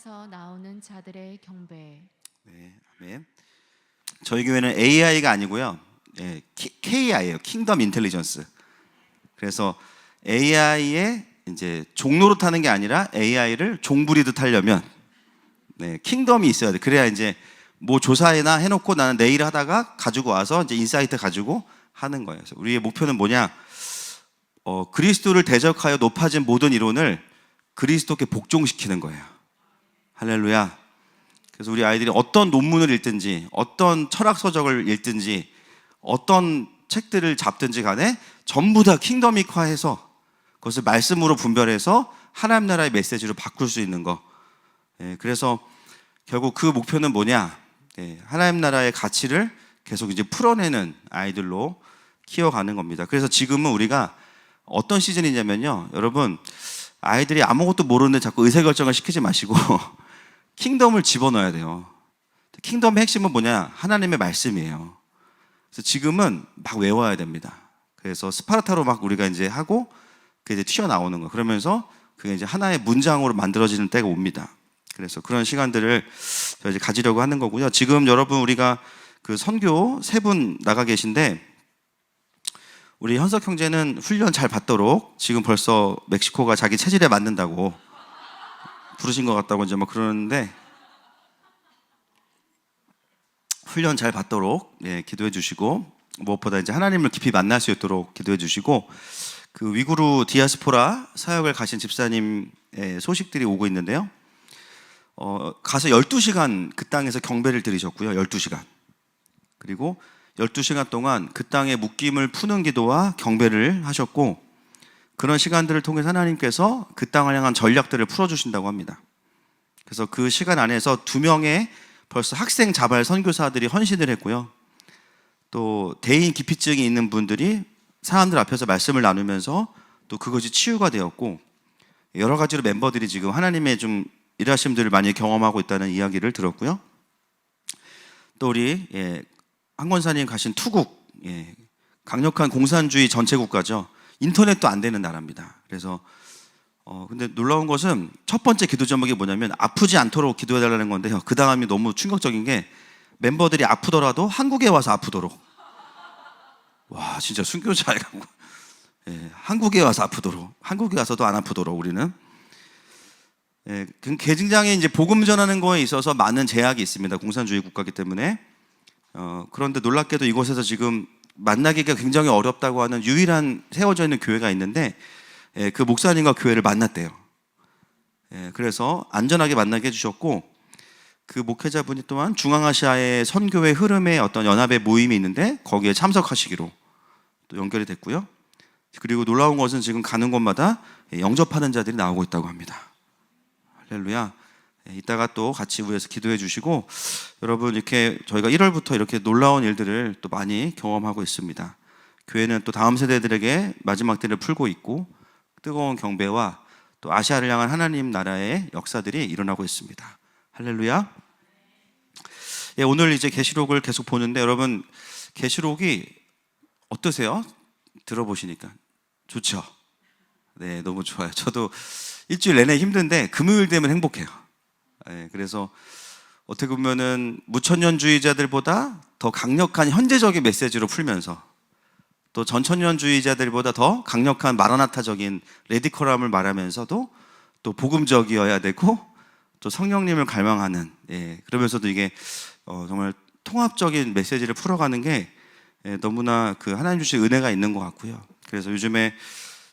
땅에서 나오는 자들의 경배. 네, 아멘. 저희 교회는 AI가 아니고요, KI예요. 킹덤 인텔리전스. 그래서 AI의 이제 종로로 타는 게 아니라 AI를 종부리듯 하려면 킹덤이 있어야 돼. 그래야 이제 뭐 조사나 해놓고 나는 내일 하다가 가지고 와서 이제 인사이트 가지고 하는 거예요. 그래서 우리의 목표는 뭐냐? 그리스도를 대적하여 높아진 모든 이론을 그리스도께 복종시키는 거예요. 할렐루야. 그래서 우리 아이들이 어떤 논문을 읽든지 어떤 철학 서적을 읽든지 어떤 책들을 잡든지 간에 전부 다 킹덤이화해서 그것을 말씀으로 분별해서 하나님 나라의 메시지로 바꿀 수 있는 거. 그래서 결국 그 목표는 뭐냐? 하나님 나라의 가치를 계속 이제 풀어내는 아이들로 키워가는 겁니다. 그래서 지금은 우리가 어떤 시즌이냐면요, 여러분, 아이들이 아무것도 모르는데 자꾸 의사결정을 시키지 마시고 킹덤을 집어넣어야 돼요. 킹덤의 핵심은 뭐냐? 하나님의 말씀이에요. 그래서 지금은 막 외워야 됩니다. 그래서 스파르타로 막 우리가 이제 하고 그게 이제 튀어나오는 거. 그러면서 그게 이제 하나의 문장으로 만들어지는 때가 옵니다. 그래서 그런 시간들을 저희 이제 가지려고 하는 거고요. 지금 여러분 우리가 그 선교 3분 나가 계신데, 우리 현석 형제는 훈련 잘 받도록 지금 벌써 멕시코가 자기 체질에 맞는다고 부르신 것 같다고 이제 막 그러는데, 훈련 잘 받도록 기도해 주시고, 무엇보다 이제 하나님을 깊이 만날 수 있도록 기도해 주시고, 그 위구르 디아스포라 사역을 가신 집사님의 소식들이 오고 있는데요. 가서 12시간 그 땅에서 경배를 드리셨고요. 12시간. 그리고 12시간 동안 그 땅의 묶임을 푸는 기도와 경배를 하셨고, 그런 시간들을 통해 하나님께서 그 땅을 향한 전략들을 풀어주신다고 합니다. 그래서 그 시간 안에서 2명의 벌써 학생 자발 선교사들이 헌신을 했고요. 또 대인 기피증이 있는 분들이 사람들 앞에서 말씀을 나누면서 또 그것이 치유가 되었고, 여러 가지로 멤버들이 지금 하나님의 좀 일하심들을 많이 경험하고 있다는 이야기를 들었고요. 또 우리 한 권사님 가신 투국, 강력한 공산주의 전체 국가죠. 인터넷도 안 되는 나라입니다. 그래서 근데 놀라운 것은 첫 번째 기도 제목이 뭐냐면 아프지 않도록 기도해달라는 건데요. 그 다음이 너무 충격적인 게 멤버들이 아프더라도 한국에 와서 아프도록. 와, 진짜 순교자애가 한국에 와서 아프도록, 한국에 와서도 안 아프도록 우리는. 개진장에 이제 복음 전하는 거에 있어서 많은 제약이 있습니다. 공산주의 국가이기 때문에. 그런데 놀랍게도 이곳에서 지금 만나기가 굉장히 어렵다고 하는 유일한 세워져 있는 교회가 있는데, 그 목사님과 교회를 만났대요. 그래서 안전하게 만나게 해주셨고, 그 목회자분이 또한 중앙아시아의 선교의 흐름의 어떤 연합의 모임이 있는데 거기에 참석하시기로 또 연결이 됐고요. 그리고 놀라운 것은 지금 가는 곳마다 영접하는 자들이 나오고 있다고 합니다. 할렐루야. 이따가 또 같이 위해서 기도해 주시고, 여러분 이렇게 저희가 1월부터 이렇게 놀라운 일들을 또 많이 경험하고 있습니다. 교회는 또 다음 세대들에게 마지막 때를 풀고 있고, 뜨거운 경배와 또 아시아를 향한 하나님 나라의 역사들이 일어나고 있습니다. 할렐루야. 오늘 이제 계시록을 계속 보는데, 여러분 계시록이 어떠세요? 들어보시니까 좋죠? 네, 너무 좋아요. 저도 일주일 내내 힘든데 금요일 되면 행복해요. 그래서 어떻게 보면은 무천년주의자들보다 더 강력한 현재적인 메시지로 풀면서, 또 전천년주의자들보다 더 강력한 마라나타적인 레디컬함을 말하면서도 또 복음적이어야 되고, 또 성령님을 갈망하는, 그러면서도 이게 정말 통합적인 메시지를 풀어가는 게 너무나 그 하나님 주신 은혜가 있는 것 같고요. 그래서 요즘에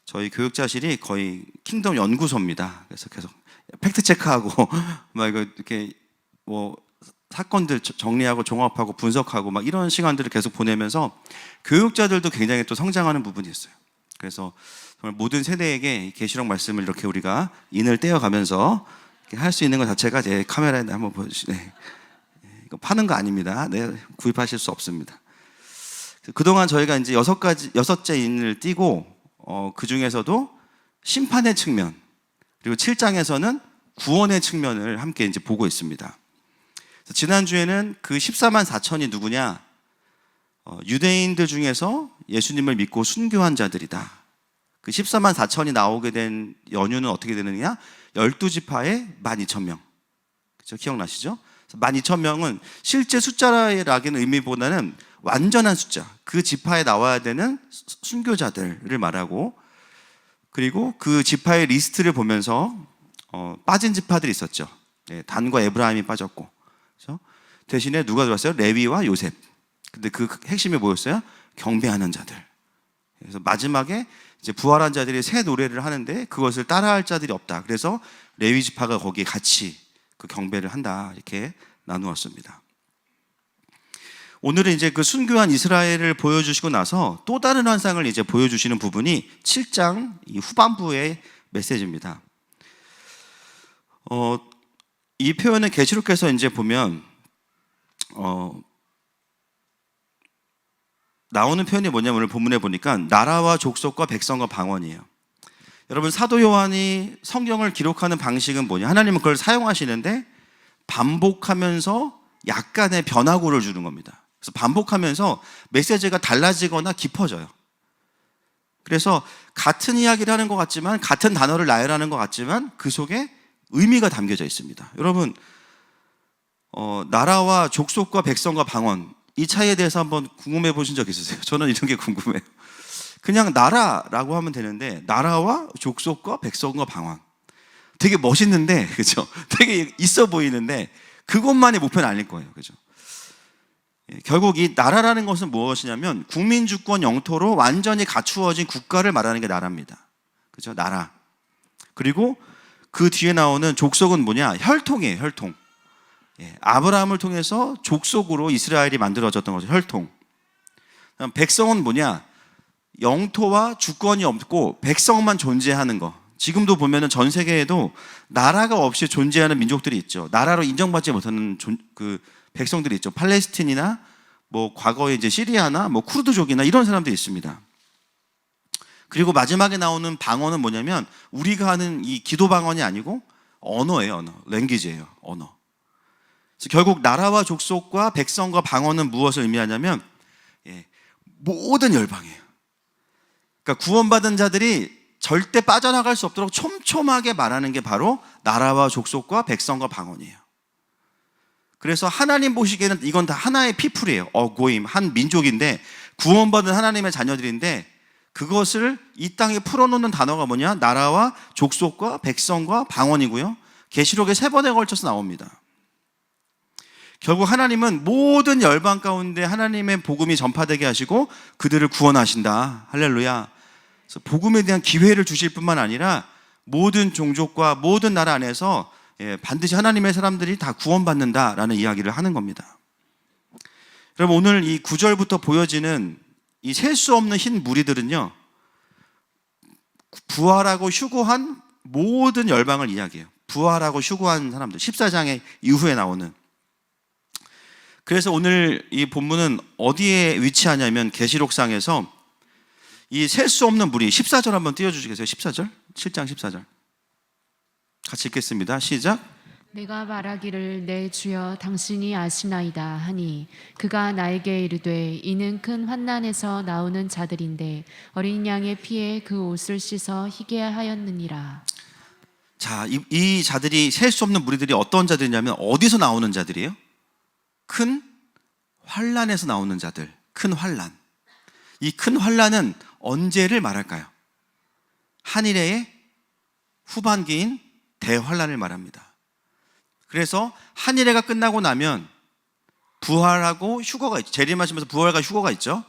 저희 교육자실이 거의 킹덤 연구소입니다. 그래서 계속 팩트 체크하고 막 이거 이렇게 뭐 사건들 정리하고 종합하고 분석하고 막 이런 시간들을 계속 보내면서 교육자들도 굉장히 또 성장하는 부분이 있어요. 그래서 정말 모든 세대에게 계시록 말씀을 이렇게 우리가 인을 떼어가면서 할 수 있는 것 자체가 제 카메라에 한번 보여주시네. 이거 파는 거 아닙니다. 네, 구입하실 수 없습니다. 그동안 저희가 이제 6째 인을 띄고, 그 중에서도 심판의 측면, 그리고 7장에서는 구원의 측면을 함께 이제 보고 있습니다. 지난주에는 그 14만 4천이 누구냐? 유대인들 중에서 예수님을 믿고 순교한 자들이다. 그 14만 4천이 나오게 된 연유는 어떻게 되느냐? 12지파의 12,000명. 저 기억나시죠? 12,000명은 실제 숫자라는 의미보다는 완전한 숫자, 그 지파에 나와야 되는 순교자들을 말하고, 그리고 그 지파의 리스트를 보면서 빠진 지파들이 있었죠. 단과 에브라임이 빠졌고, 그렇죠? 대신에 누가 들어왔어요? 레위와 요셉. 근데 그 핵심이 뭐였어요? 경배하는 자들. 그래서 마지막에 이제 부활한 자들이 새 노래를 하는데 그것을 따라할 자들이 없다. 그래서 레위 지파가 거기에 같이 그 경배를 한다. 이렇게 나누었습니다. 오늘은 이제 그 순교한 이스라엘을 보여주시고 나서 또 다른 환상을 이제 보여주시는 부분이 7장 이 후반부의 메시지입니다. 이 표현은 계시록에서 이제 보면 나오는 표현이 뭐냐면 오늘 본문에 보니까 나라와 족속과 백성과 방언이에요. 여러분 사도 요한이 성경을 기록하는 방식은 뭐냐? 하나님은 그걸 사용하시는데 반복하면서 약간의 변화구를 주는 겁니다. 그래서 반복하면서 메시지가 달라지거나 깊어져요. 그래서 같은 이야기를 하는 것 같지만, 같은 단어를 나열하는 것 같지만 그 속에 의미가 담겨져 있습니다. 여러분 나라와 족속과 백성과 방언, 이 차이에 대해서 한번 궁금해 보신 적 있으세요? 저는 이런 게 궁금해요. 그냥 나라라고 하면 되는데 나라와 족속과 백성과 방언, 되게 멋있는데, 그죠? 되게 있어 보이는데 그것만이 목표는 아닐 거예요, 그죠? 결국 이 나라라는 것은 무엇이냐면 국민 주권 영토로 완전히 갖추어진 국가를 말하는 게 나라입니다. 그죠? 나라. 그리고 그 뒤에 나오는 족속은 뭐냐? 혈통이에요, 혈통. 아브라함을 통해서 족속으로 이스라엘이 만들어졌던 거죠, 혈통. 백성은 뭐냐? 영토와 주권이 없고 백성만 존재하는 거. 지금도 보면은 전 세계에도 나라가 없이 존재하는 민족들이 있죠. 나라로 인정받지 못하는 그 백성들이 있죠. 팔레스틴이나 뭐 과거에 이제 시리아나 뭐 쿠르드족이나 이런 사람들이 있습니다. 그리고 마지막에 나오는 방언은 뭐냐면 우리가 하는 이 기도 방언이 아니고 언어예요, 언어. 랭귀지예요, 언어. 그래서 결국 나라와 족속과 백성과 방언은 무엇을 의미하냐면 모든 열방이에요. 그러니까 구원받은 자들이 절대 빠져나갈 수 없도록 촘촘하게 말하는 게 바로 나라와 족속과 백성과 방언이에요. 그래서 하나님 보시기에는 이건 다 하나의 피플이에요. 고임, 한 민족인데 구원받은 하나님의 자녀들인데 그것을 이 땅에 풀어놓는 단어가 뭐냐? 나라와 족속과 백성과 방언이고요. 계시록에 3번에 걸쳐서 나옵니다. 결국 하나님은 모든 열방 가운데 하나님의 복음이 전파되게 하시고 그들을 구원하신다. 할렐루야. 그래서 복음에 대한 기회를 주실 뿐만 아니라 모든 종족과 모든 나라 안에서 반드시 하나님의 사람들이 다 구원받는다라는 이야기를 하는 겁니다. 여러분 오늘 이 9절부터 보여지는 이 셀 수 없는 흰 무리들은요, 부활하고 휴거한 모든 열방을 이야기해요. 부활하고 휴거한 사람들, 14장의 이후에 나오는. 그래서 오늘 이 본문은 어디에 위치하냐면 계시록상에서 이 셀 수 없는 무리, 14절 한번 띄워주시겠어요? 14절? 7장 14절 같이 읽겠습니다. 시작. 내가 말하기를 내 주여 당신이 아시나이다 하니 그가 나에게 이르되 이는 큰 환난에서 나오는 자들인데 어린 양의 피에 그 옷을 씻어 희게 하였느니라. 자, 이 자들이 셀 수 없는 무리들이 어떤 자들이냐면 어디서 나오는 자들이에요? 큰 환난에서 나오는 자들. 큰 환난. 이 큰 환난은 언제를 말할까요? 한일의 후반기인 대환난을 말합니다. 그래서 한일회가 끝나고 나면 부활하고 휴거가 있죠. 재림하시면서 부활과 휴거가 있죠.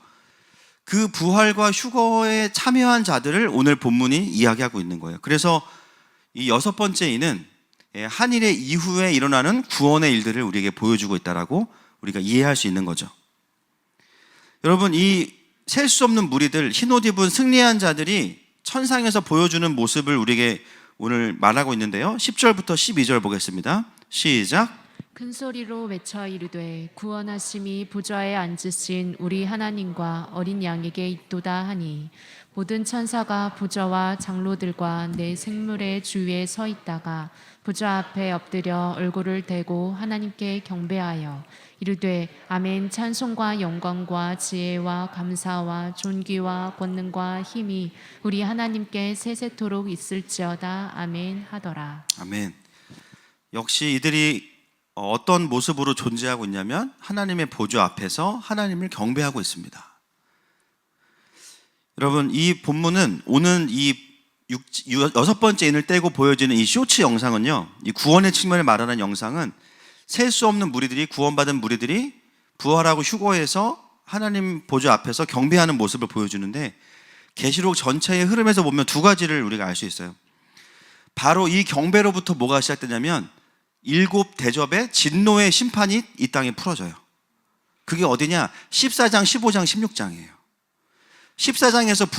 그 부활과 휴거에 참여한 자들을 오늘 본문이 이야기하고 있는 거예요. 그래서 이 6번째 이는 한일회 이후에 일어나는 구원의 일들을 우리에게 보여주고 있다라고 우리가 이해할 수 있는 거죠. 여러분 이 셀 수 없는 무리들, 흰옷 입은 승리한 자들이 천상에서 보여주는 모습을 우리에게 오늘 말하고 있는데요. 10절부터 12절 보겠습니다. 시작. 큰 소리로 외쳐 이르되 구원하심이 보좌에 앉으신 우리 하나님과 어린 양에게 있도다 하니 모든 천사가 보좌와 장로들과 내 생물의 주위에 서 있다가 보좌 앞에 엎드려 얼굴을 대고 하나님께 경배하여 이르되 아멘. 찬송과 영광과 지혜와 감사와 존귀와 권능과 힘이 우리 하나님께 세세토록 있을지어다. 아멘 하더라. 아멘. 역시 이들이 어떤 모습으로 존재하고 있냐면 하나님의 보좌 앞에서 하나님을 경배하고 있습니다. 여러분, 이 본문은 오는 이 6번째 인을 떼고 보여지는 이 쇼츠 영상은요, 이 구원의 측면을 말하는 영상은 셀 수 없는 무리들이, 구원받은 무리들이 부활하고 휴거해서 하나님 보좌 앞에서 경배하는 모습을 보여주는데, 계시록 전체의 흐름에서 보면 두 가지를 우리가 알 수 있어요. 바로 이 경배로부터 뭐가 시작되냐면 7 대접의 진노의 심판이 이 땅에 풀어져요. 그게 어디냐? 14장, 15장, 16장이에요. 14장에서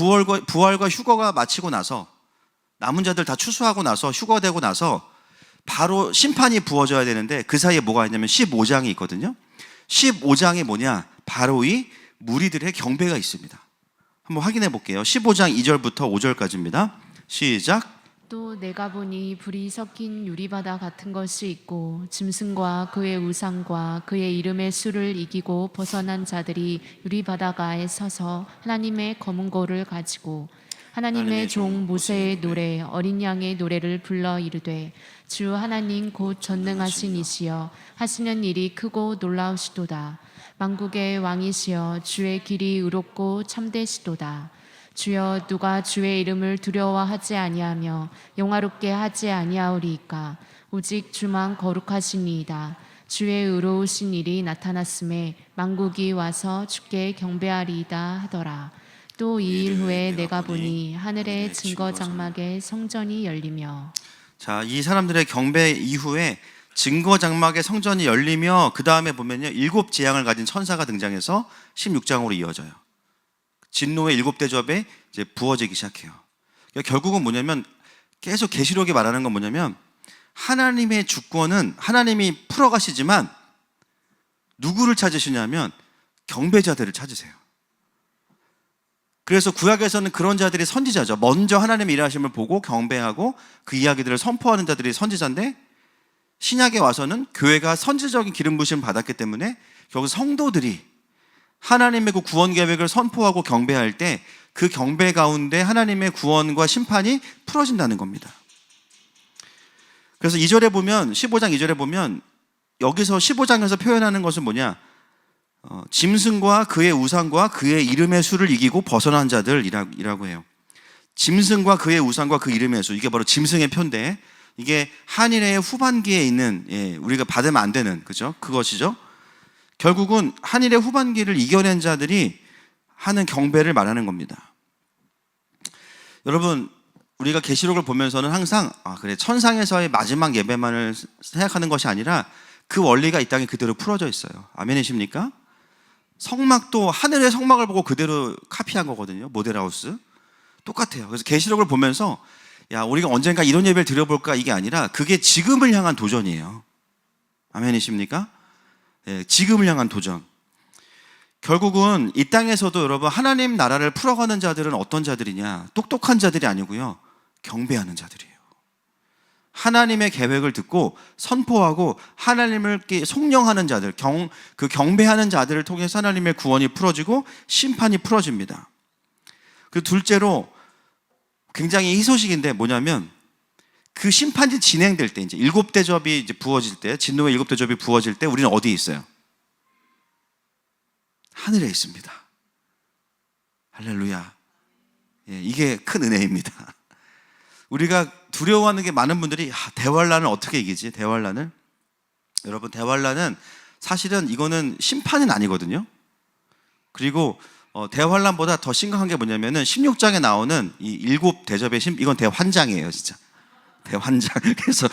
부활과 휴거가 마치고 나서, 남은 자들 다 추수하고 나서, 휴거되고 나서 바로 심판이 부어져야 되는데, 그 사이에 뭐가 있냐면 15장이 있거든요. 15장이 뭐냐? 바로 이 무리들의 경배가 있습니다. 한번 확인해 볼게요. 15장 2절부터 5절까지입니다. 시작. 또 내가 보니 불이 섞인 유리바다 같은 것이 있고 짐승과 그의 우상과 그의 이름의 수를 이기고 벗어난 자들이 유리바다가에 서서 하나님의 검은 고를 가지고 하나님의 종 모세의 노래 어린 양의 노래를 불러 이르되 주 하나님 곧 전능하신 이시여 하시는 일이 크고 놀라우시도다. 만국의 왕이시여 주의 길이 의롭고 참되시도다. 주여 누가 주의 이름을 두려워하지 아니하며 영화롭게 하지 아니하오리이까. 오직 주만 거룩하시니이다. 주의 의로우신 일이 나타났음에 만국이 와서 주께 경배하리이다 하더라. 또 2일 후에 내가 보니 하늘의 증거 장막에 성전이 열리며. 자, 이 사람들의 경배 이후에 증거 장막의 성전이 열리며, 그 다음에 보면요 7 재앙을 가진 천사가 등장해서 16장으로 이어져요. 진노의 7 대접에 이제 부어지기 시작해요. 그러니까 결국은 뭐냐면, 계속 계시록이 말하는 건 뭐냐면, 하나님의 주권은 하나님이 풀어가시지만 누구를 찾으시냐면 경배자들을 찾으세요. 그래서 구약에서는 그런 자들이 선지자죠. 먼저 하나님의 일하심을 보고 경배하고 그 이야기들을 선포하는 자들이 선지자인데, 신약에 와서는 교회가 선지적인 기름 부심을 받았기 때문에 결국 성도들이 하나님의 그 구원 계획을 선포하고 경배할 때 그 경배 가운데 하나님의 구원과 심판이 풀어진다는 겁니다. 그래서 2절에 보면, 15장 2절에 보면, 여기서 15장에서 표현하는 것은 뭐냐? 짐승과 그의 우상과 그의 이름의 수를 이기고 벗어난 자들이라고 해요. 짐승과 그의 우상과 그 이름의 수, 이게 바로 짐승의 표인데, 이게 한일의 후반기에 있는, 우리가 받으면 안 되는, 그죠? 그것이죠. 결국은 한일의 후반기를 이겨낸 자들이 하는 경배를 말하는 겁니다. 여러분, 우리가 계시록을 보면서는 항상 그래, 천상에서의 마지막 예배만을 생각하는 것이 아니라 그 원리가 이 땅에 그대로 풀어져 있어요. 아멘이십니까? 성막도 하늘의 성막을 보고 그대로 카피한 거거든요. 모델하우스 똑같아요. 그래서 계시록을 보면서 야, 우리가 언젠가 이런 예배를 드려볼까, 이게 아니라 그게 지금을 향한 도전이에요. 아멘이십니까? 지금을 향한 도전. 결국은 이 땅에서도 여러분, 하나님 나라를 풀어가는 자들은 어떤 자들이냐? 똑똑한 자들이 아니고요, 경배하는 자들이에요. 하나님의 계획을 듣고 선포하고 하나님을 속령하는 자들, 그 경배하는 자들을 통해서 하나님의 구원이 풀어지고 심판이 풀어집니다. 그리고 둘째로 굉장히 희소식인데 뭐냐면, 그 심판이 진행될 때, 이제 7 대접이 이제 부어질 때, 진노의 7 대접이 부어질 때 우리는 어디에 있어요? 하늘에 있습니다. 할렐루야. 이게 큰 은혜입니다. 우리가 두려워하는 게, 많은 분들이 대환란을 어떻게 이기지? 대환란을? 여러분, 대환란은 사실은 이거는 심판은 아니거든요. 그리고 대환란보다 더 심각한 게 뭐냐면은 16장에 나오는 이 7 대접의 이건 대환장이에요, 진짜. 대환장. 그래서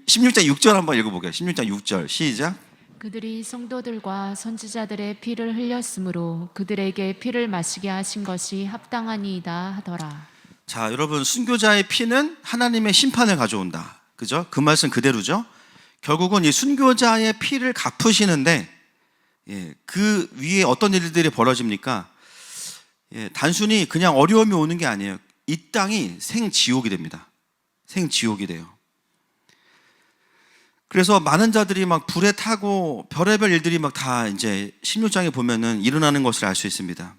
16장 6절 한번 읽어볼게요. 16장 6절 시작. 그들이 성도들과 선지자들의 피를 흘렸으므로 그들에게 피를 마시게 하신 것이 합당하니이다 하더라. 자, 여러분, 순교자의 피는 하나님의 심판을 가져온다. 그죠? 그 말씀 그대로죠. 결국은 이 순교자의 피를 갚으시는데, 그 위에 어떤 일들이 벌어집니까? 단순히 그냥 어려움이 오는 게 아니에요. 이 땅이 생지옥이 됩니다. 생지옥이 돼요. 그래서 많은 자들이 막 불에 타고 별의별 일들이 막 다 이제 16장에 보면은 일어나는 것을 알 수 있습니다.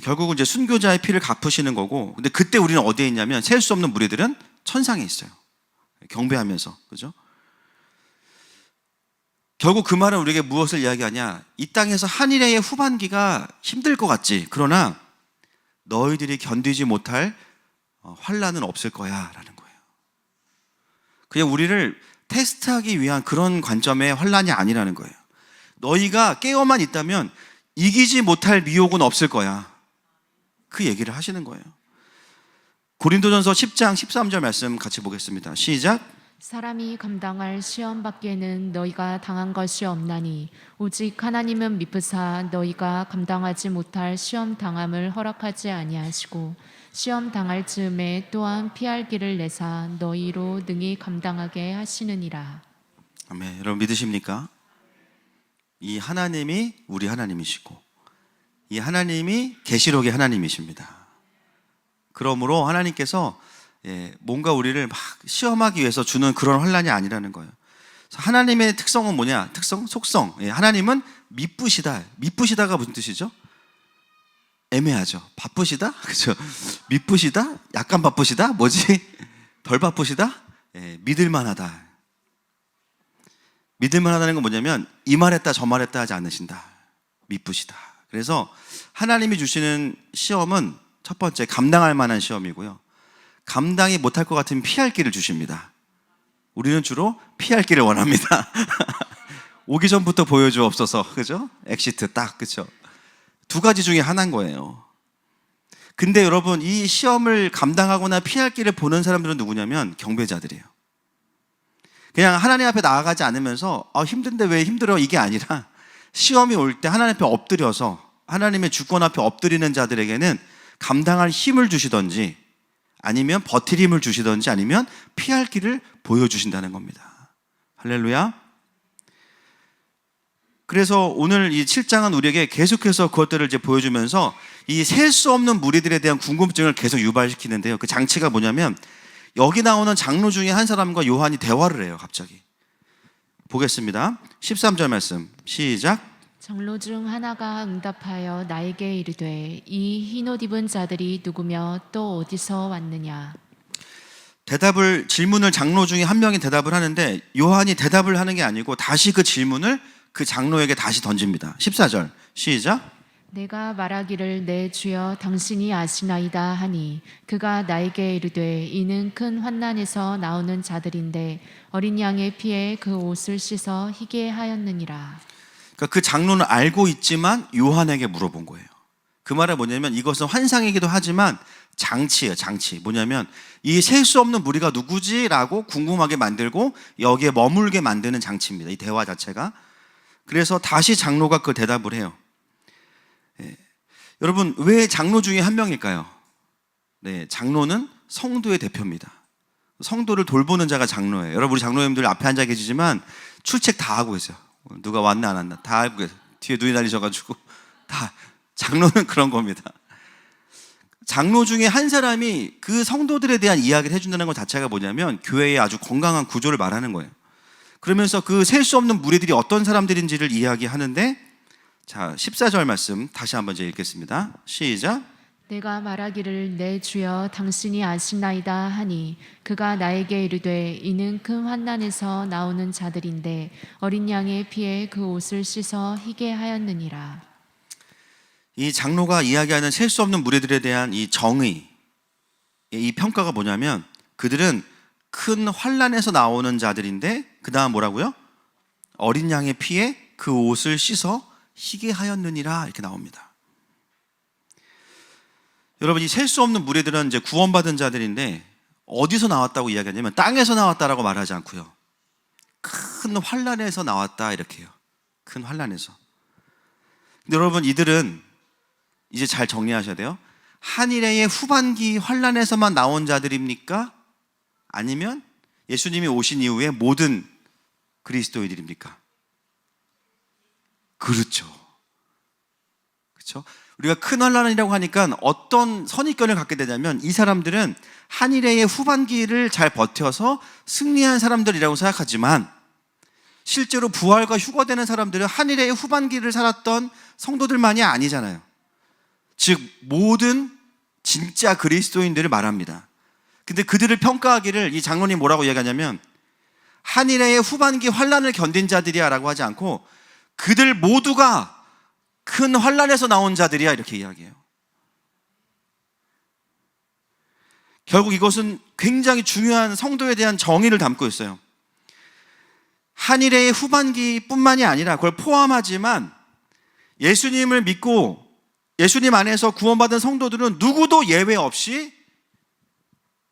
결국은 이제 순교자의 피를 갚으시는 거고, 근데 그때 우리는 어디에 있냐면, 셀 수 없는 무리들은 천상에 있어요. 경배하면서, 그죠? 결국 그 말은 우리에게 무엇을 이야기하냐? 이 땅에서 한일의 후반기가 힘들 것 같지. 그러나 너희들이 견디지 못할 환난은 없을 거야 라는 거예요. 그냥 우리를 테스트하기 위한 그런 관점의 환난이 아니라는 거예요. 너희가 깨어만 있다면 이기지 못할 미혹은 없을 거야. 그 얘기를 하시는 거예요. 고린도전서 10장 13절 말씀 같이 보겠습니다. 시작. 사람이 감당할 시험 밖에는 너희가 당한 것이 없나니 오직 하나님은 미쁘사 너희가 감당하지 못할 시험 당함을 허락하지 아니하시고 시험 당할 즈음에 또한 피할 길을 내사 너희로 능히 감당하게 하시느니라. 아멘. 여러분 믿으십니까? 이 하나님이 우리 하나님이시고 이 하나님이 계시록의 하나님이십니다. 그러므로 하나님께서 뭔가 우리를 막 시험하기 위해서 주는 그런 환난이 아니라는 거예요. 하나님의 특성은 뭐냐? 특성, 속성. 하나님은 미쁘시다. 미쁘시다가 무슨 뜻이죠? 애매하죠. 바쁘시다? 그렇죠? 미쁘시다? 약간 바쁘시다? 뭐지? 덜 바쁘시다? 믿을만하다. 믿을만하다는 건 뭐냐면 이 말했다 저 말했다 하지 않으신다. 미쁘시다. 그래서 하나님이 주시는 시험은 첫 번째 감당할 만한 시험이고요. 감당이 못할 것 같으면 피할 길을 주십니다. 우리는 주로 피할 길을 원합니다. 오기 전부터 보여주옵소서. 그죠? 엑시트 딱. 그죠? 두 가지 중에 하나인 거예요. 근데 여러분 이 시험을 감당하거나 피할 길을 보는 사람들은 누구냐면 경배자들이에요. 그냥 하나님 앞에 나아가지 않으면서 힘든데 왜 힘들어? 이게 아니라 시험이 올 때 하나님 앞에 엎드려서 하나님의 주권 앞에 엎드리는 자들에게는 감당할 힘을 주시던지 아니면 버틸 힘을 주시던지 아니면 피할 길을 보여주신다는 겁니다. 할렐루야. 그래서 오늘 이 7장은 우리에게 계속해서 그것들을 이제 보여주면서 이 셀 수 없는 무리들에 대한 궁금증을 계속 유발시키는데요. 그 장치가 뭐냐면 여기 나오는 장로 중에 한 사람과 요한이 대화를 해요. 갑자기 보겠습니다. 13절 말씀 시작. 장로 중 하나가 응답하여 나에게 이르되 이 흰옷 입은 자들이 누구며 또 어디서 왔느냐. 질문을 장로 중에 한 명이 대답을 하는데 요한이 대답을 하는 게 아니고 다시 그 질문을 그 장로에게 다시 던집니다. 14절 시작. 내가 말하기를 내 주여 당신이 아시나이다 하니 그가 나에게 이르되 이는 큰 환난에서 나오는 자들인데 어린 양의 피에 그 옷을 씻어 희게 하였느니라. 그러니까 그 장로는 알고 있지만 요한에게 물어본 거예요. 그 말은 뭐냐면 이것은 환상이기도 하지만 장치예요. 장치. 뭐냐면 이 셀 수 없는 무리가 누구지라고 궁금하게 만들고 여기에 머물게 만드는 장치입니다. 이 대화 자체가. 그래서 다시 장로가 그 대답을 해요. 여러분 왜 장로 중에 한 명일까요? 장로는 성도의 대표입니다. 성도를 돌보는 자가 장로예요. 여러분 우리 장로님들 앞에 앉아 계시지만 출첵 다 하고 계세요. 누가 왔나 안 왔나 다 알고 계세요. 뒤에 눈이 날리셔가지고 다 장로는 그런 겁니다. 장로 중에 한 사람이 그 성도들에 대한 이야기를 해준다는 것 자체가 뭐냐면 교회의 아주 건강한 구조를 말하는 거예요. 그러면서 그 셀 수 없는 무리들이 어떤 사람들인지를 이야기하는데 자 14절 말씀 다시 한번 이제 읽겠습니다. 시작. 내가 말하기를 내 주여 당신이 아시나이다 하니 그가 나에게 이르되 이는 큰 환난에서 나오는 자들인데 어린 양의 피에 그 옷을 씻어 희게 하였느니라. 이 장로가 이야기하는 셀 수 없는 무리들에 대한 이 정의, 이 평가가 뭐냐면 그들은 큰 환난에서 나오는 자들인데 그 다음 뭐라고요? 어린 양의 피에 그 옷을 씻어 희게 하였느니라 이렇게 나옵니다. 여러분 이 셀 수 없는 무리들은 이제 구원받은 자들인데 어디서 나왔다고 이야기하냐면 땅에서 나왔다라고 말하지 않고요. 큰 환난에서 나왔다 이렇게 해요. 큰 환난에서. 근데 여러분 이들은 이제 잘 정리하셔야 돼요. 한일의 후반기 환난에서만 나온 자들입니까? 아니면 예수님이 오신 이후에 모든 그리스도인들입니까? 그렇죠. 그렇죠? 우리가 큰 환난이라고 하니까 어떤 선입견을 갖게 되냐면 이 사람들은 한일의 후반기를 잘 버텨서 승리한 사람들이라고 생각하지만 실제로 부활과 휴거되는 사람들은 한일의 후반기를 살았던 성도들만이 아니잖아요. 즉 모든 진짜 그리스도인들을 말합니다. 근데 그들을 평가하기를 이 장로님 뭐라고 이야기하냐면 한 일의 후반기 환난을 견딘 자들이야 라고 하지 않고 그들 모두가 큰 환난에서 나온 자들이야 이렇게 이야기해요. 결국 이것은 굉장히 중요한 성도에 대한 정의를 담고 있어요. 한 일의 후반기뿐만이 아니라 그걸 포함하지만 예수님을 믿고 예수님 안에서 구원받은 성도들은 누구도 예외 없이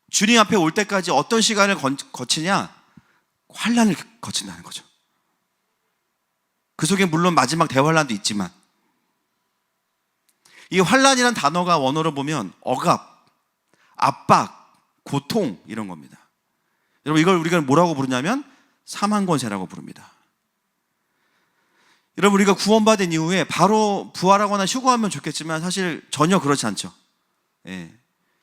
주님 앞에 올 때까지 어떤 시간을 거치냐? 환난을 거친다는 거죠. 그 속에 물론 마지막 대환난도 있지만 이 환난이란 단어가 원어로 보면 억압, 압박, 고통 이런 겁니다. 여러분 이걸 우리가 뭐라고 부르냐면 사망권세라고 부릅니다. 여러분 우리가 구원받은 이후에 바로 부활하거나 휴거하면 좋겠지만 사실 전혀 그렇지 않죠. 예,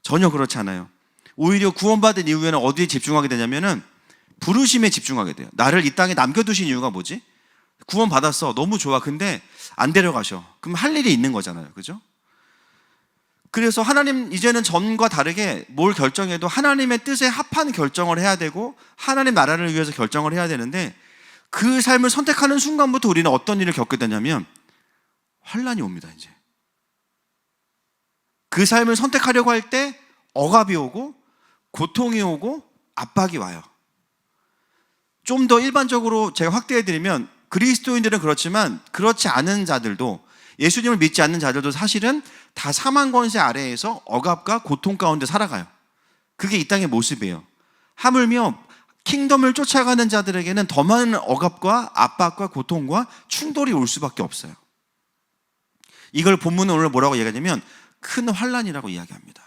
전혀 그렇지 않아요. 오히려 구원받은 이후에는 어디에 집중하게 되냐면은 부르심에 집중하게 돼요. 나를 이 땅에 남겨두신 이유가 뭐지? 구원받았어. 너무 좋아. 근데 안 데려가셔. 그럼 할 일이 있는 거잖아요. 그죠? 그래서 하나님 이제는 전과 다르게 뭘 결정해도 하나님의 뜻에 합한 결정을 해야 되고 하나님 나라를 위해서 결정을 해야 되는데 그 삶을 선택하는 순간부터 우리는 어떤 일을 겪게 되냐면 환난이 옵니다. 이제 그 삶을 선택하려고 할 때 억압이 오고 고통이 오고 압박이 와요. 좀 더 일반적으로 제가 확대해드리면 그리스도인들은 그렇지만 그렇지 않은 자들도 예수님을 믿지 않는 자들도 사실은 다 사망 권세 아래에서 억압과 고통 가운데 살아가요. 그게 이 땅의 모습이에요. 하물며 킹덤을 쫓아가는 자들에게는 더 많은 억압과 압박과 고통과 충돌이 올 수밖에 없어요. 이걸 본문은 오늘 뭐라고 얘기하냐면 큰 환난이라고 이야기합니다.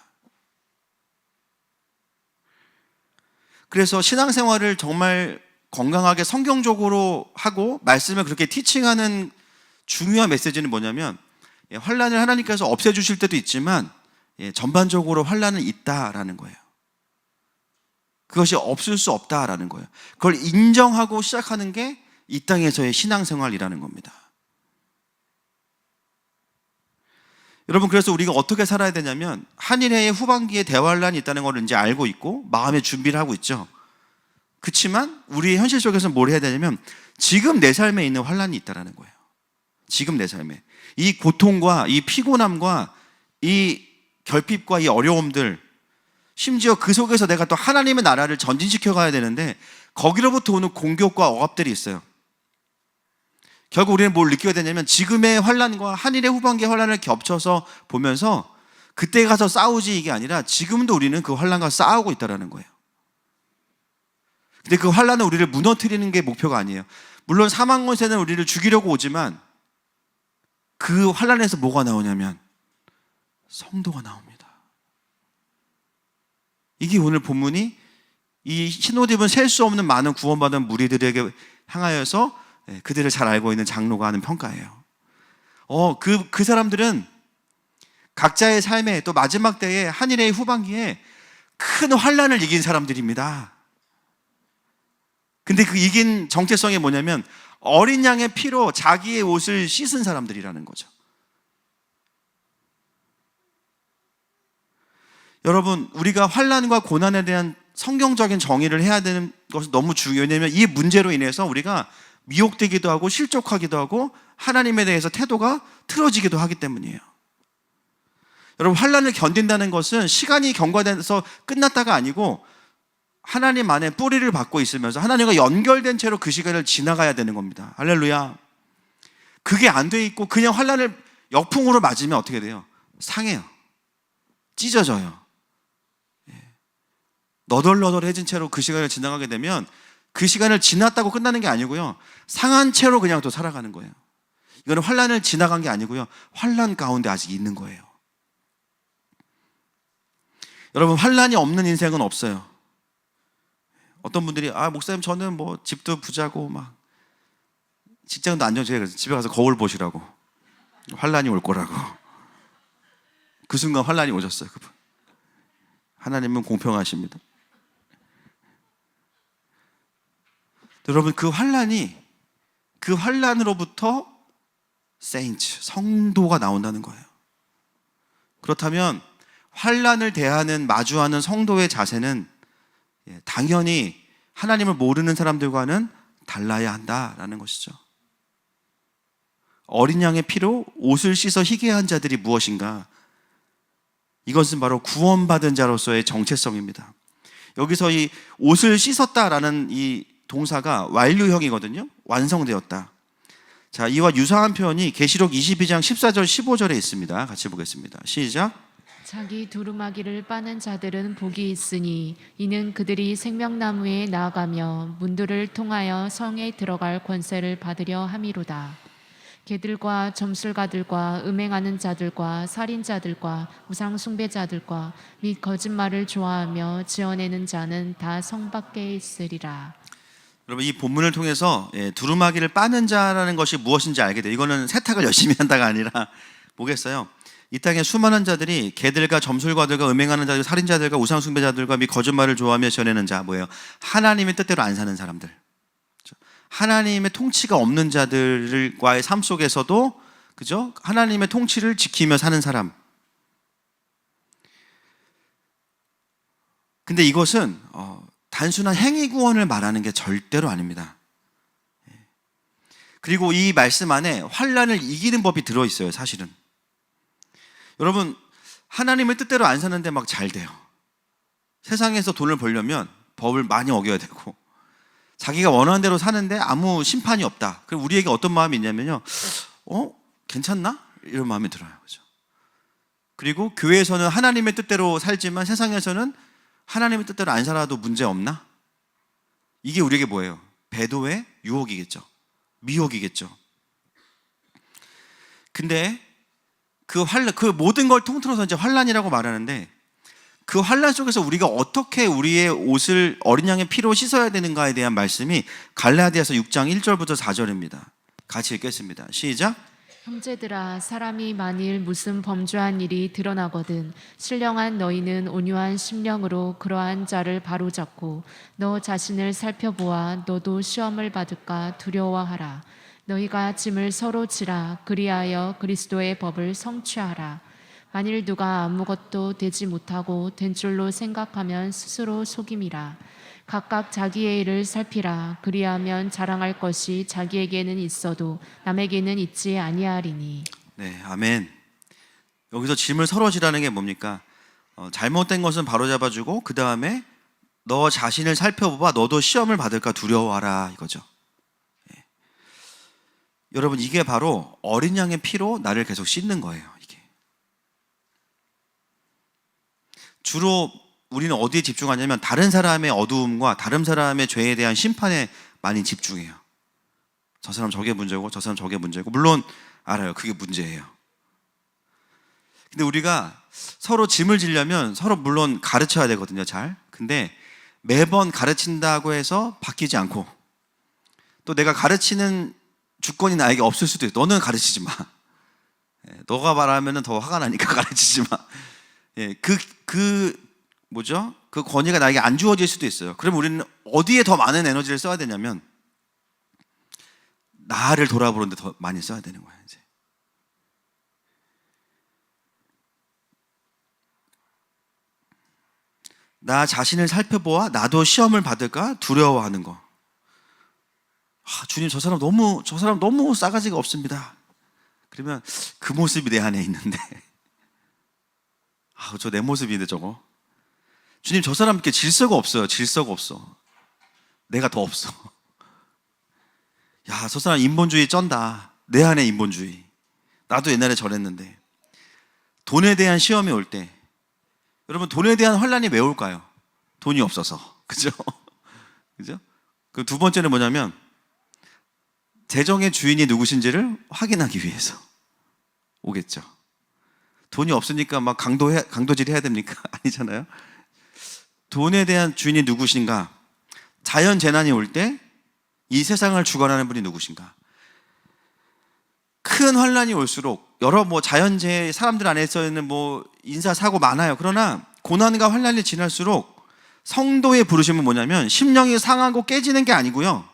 그래서 신앙생활을 정말 건강하게 성경적으로 하고 말씀을 그렇게 티칭하는 중요한 메시지는 뭐냐면 환난을 하나님께서 없애주실 때도 있지만 전반적으로 환난은 있다라는 거예요. 그것이 없을 수 없다라는 거예요. 그걸 인정하고 시작하는 게 이 땅에서의 신앙생활이라는 겁니다. 여러분 그래서 우리가 어떻게 살아야 되냐면 한 일의 후반기에 대환란이 있다는 걸 이제 알고 있고 마음의 준비를 하고 있죠. 그렇지만 우리 현실 속에서는 뭘 해야 되냐면 지금 내 삶에 있는 환란이 있다는 거예요. 지금 내 삶에 이 고통과 이 피곤함과 이 결핍과 이 어려움들 심지어 그 속에서 내가 또 하나님의 나라를 전진시켜 가야 되는데 거기로부터 오는 공격과 억압들이 있어요. 결국 우리는 뭘 느끼게 되냐면 지금의 환란과 한일의 후반기의 환란을 겹쳐서 보면서 그때 가서 싸우지 이게 아니라 지금도 우리는 그 환란과 싸우고 있다는 거예요. 근데 그 환란은 우리를 무너뜨리는 게 목표가 아니에요. 물론 사망 권세는 우리를 죽이려고 오지만 그 환란에서 뭐가 나오냐면 성도가 나옵니다. 이게 오늘 본문이 이 흰옷 입은 셀 수 없는 많은 구원받은 무리들에게 향하여서 그들을 잘 알고 있는 장로가 하는 평가예요. 그 사람들은 각자의 삶에 또 마지막 때에 한일의 후반기에 큰 환란을 이긴 사람들입니다. 근데 그 이긴 정체성이 뭐냐면 어린 양의 피로 자기의 옷을 씻은 사람들이라는 거죠. 여러분 우리가 환란과 고난에 대한 성경적인 정의를 해야 되는 것은 너무 중요해요. 왜냐하면 이 문제로 인해서 우리가 미혹되기도 하고 실족하기도 하고 하나님에 대해서 태도가 틀어지기도 하기 때문이에요. 여러분 환란을 견딘다는 것은 시간이 경과돼서 끝났다가 아니고 하나님 안에 뿌리를 받고 있으면서 하나님과 연결된 채로 그 시간을 지나가야 되는 겁니다. 할렐루야. 그게 안 돼 있고 그냥 환란을 역풍으로 맞으면 어떻게 돼요? 상해요. 찢어져요. 너덜너덜해진 채로 그 시간을 지나가게 되면 그 시간을 지났다고 끝나는 게 아니고요. 상한 채로 그냥 또 살아가는 거예요. 이거는 환란을 지나간 게 아니고요. 환란 가운데 아직 있는 거예요. 여러분 환란이 없는 인생은 없어요. 어떤 분들이 목사님 저는 뭐 집도 부자고 막 직장도 안정적이에요. 그래서 집에 가서 거울 보시라고 환란이 올 거라고. 그 순간 환란이 오셨어요. 그분. 하나님은 공평하십니다. 여러분 그 환란으로부터 세인트 성도가 나온다는 거예요. 그렇다면 환란을 대하는 마주하는 성도의 자세는 당연히 하나님을 모르는 사람들과는 달라야 한다라는 것이죠. 어린 양의 피로 옷을 씻어 희게 한 자들이 무엇인가? 이것은 바로 구원받은 자로서의 정체성입니다. 여기서 이 옷을 씻었다라는 이 동사가 완료형이거든요. 완성되었다. 자, 이와 유사한 표현이 계시록 22장 14절 15절에 있습니다. 같이 보겠습니다. 시작. 자기 두루마기를 빠는 자들은 복이 있으니 이는 그들이 생명나무에 나아가며 문들을 통하여 성에 들어갈 권세를 받으려 함이로다. 개들과 점술가들과 음행하는 자들과 살인자들과 우상 숭배자들과 및 거짓말을 좋아하며 지어내는 자는 다 성 밖에 있으리라. 여러분, 이 본문을 통해서 두루마기를 빠는 자라는 것이 무엇인지 알게 돼요. 이거는 세탁을 열심히 한다가 아니라 뭐겠어요? 이 땅에 수많은 자들이 개들과 점술가들과 음행하는 자들, 살인자들과 우상 숭배자들과 및 거짓말을 좋아하며 지어내는 자, 뭐예요? 하나님의 뜻대로 안 사는 사람들. 하나님의 통치가 없는 자들과의 삶 속에서도, 그죠? 하나님의 통치를 지키며 사는 사람. 근데 이것은 단순한 행위 구원을 말하는 게 절대로 아닙니다. 그리고 이 말씀 안에 환난을 이기는 법이 들어있어요, 사실은. 여러분, 하나님의 뜻대로 안 사는데 막 잘 돼요. 세상에서 돈을 벌려면 법을 많이 어겨야 되고, 자기가 원하는 대로 사는데 아무 심판이 없다. 그럼 우리에게 어떤 마음이 있냐면요, 괜찮나? 이런 마음이 들어요. 그죠? 그리고 교회에서는 하나님의 뜻대로 살지만 세상에서는 하나님의 뜻대로 안 살아도 문제 없나? 이게 우리에게 뭐예요? 배도의 유혹이겠죠. 미혹이겠죠. 근데 그 모든 걸 통틀어서 이제 환난이라고 말하는데, 그 환난 속에서 우리가 어떻게 우리의 옷을 어린 양의 피로 씻어야 되는가에 대한 말씀이 갈라디아서 6장 1절부터 4절입니다. 같이 읽겠습니다. 시작. 형제들아, 사람이 만일 무슨 범죄한 일이 드러나거든 신령한 너희는 온유한 심령으로 그러한 자를 바로잡고 너 자신을 살펴보아 너도 시험을 받을까 두려워하라. 너희가 짐을 서로 지라. 그리하여 그리스도의 법을 성취하라. 만일 누가 아무것도 되지 못하고 된 줄로 생각하면 스스로 속임이라. 각각 자기의 일을 살피라. 그리하면 자랑할 것이 자기에게는 있어도 남에게는 있지 아니하리니. 네, 아멘. 여기서 짐을 서로 지라는 게 뭡니까? 잘못된 것은 바로잡아주고 그 다음에 너 자신을 살펴보아 너도 시험을 받을까 두려워하라, 이거죠. 네. 여러분, 이게 바로 어린 양의 피로 나를 계속 씻는 거예요. 이게 주로 우리는 어디에 집중하냐면 다른 사람의 어두움과 다른 사람의 죄에 대한 심판에 많이 집중해요. 저 사람 저게 문제고 저 사람 저게 문제고, 물론 알아요, 그게 문제예요. 근데 우리가 서로 짐을 지려면 서로 물론 가르쳐야 되거든요, 잘. 근데 매번 가르친다고 해서 바뀌지 않고, 또 내가 가르치는 주권이 나에게 없을 수도 있어. 너는 가르치지 마. 너가 말하면 더 화가 나니까 가르치지 마. 그 권위가 나에게 안 주어질 수도 있어요. 그럼 우리는 어디에 더 많은 에너지를 써야 되냐면 나를 돌아보는데 더 많이 써야 되는 거예요. 이제 나 자신을 살펴보아 나도 시험을 받을까 두려워하는 거. 주님, 저 사람 너무 싸가지가 없습니다. 그러면 그 모습이 내 안에 있는데, 저 내 모습인데 저거. 주님, 저 사람 이렇게 질서가 없어요. 질서가 없어. 내가 더 없어. 저 사람 인본주의 쩐다. 내 안에 인본주의. 나도 옛날에 저랬는데. 돈에 대한 시험이 올 때, 여러분, 돈에 대한 환난이 왜 올까요? 돈이 없어서. 그죠? 그죠? 그 두 번째는 뭐냐면 재정의 주인이 누구신지를 확인하기 위해서 오겠죠. 돈이 없으니까 막 강도질 해야 됩니까? 아니잖아요. 돈에 대한 주인이 누구신가? 자연 재난이 올 때 이 세상을 주관하는 분이 누구신가? 큰 환난이 올수록 여러 자연재해, 사람들 안에서는 인사사고 많아요. 그러나 고난과 환난이 지날수록 성도의 부르심은 뭐냐면 심령이 상하고 깨지는 게 아니고요,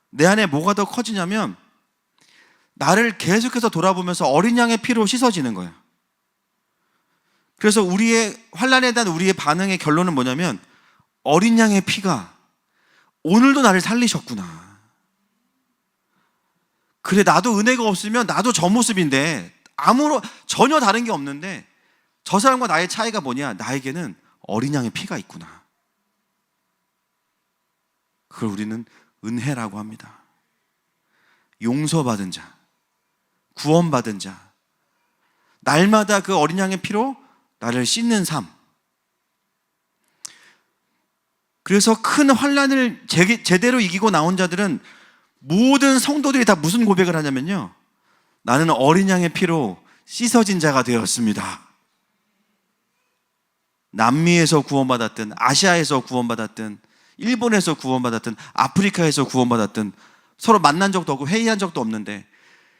내 안에 뭐가 더 커지냐면 나를 계속해서 돌아보면서 어린 양의 피로 씻어지는 거예요. 그래서 우리의 환난에 대한 우리의 반응의 결론은 뭐냐면 어린 양의 피가 오늘도 나를 살리셨구나. 그래, 나도 은혜가 없으면 나도 저 모습인데 전혀 다른 게 없는데 저 사람과 나의 차이가 뭐냐? 나에게는 어린 양의 피가 있구나. 그걸 우리는 은혜라고 합니다. 용서받은 자, 구원받은 자, 날마다 그 어린 양의 피로 나를 씻는 삶. 그래서 큰 환난을 제대로 이기고 나온 자들은 모든 성도들이 다 무슨 고백을 하냐면요, 나는 어린 양의 피로 씻어진 자가 되었습니다. 남미에서 구원받았든, 아시아에서 구원받았든, 일본에서 구원받았든, 아프리카에서 구원받았든, 서로 만난 적도 없고 회의한 적도 없는데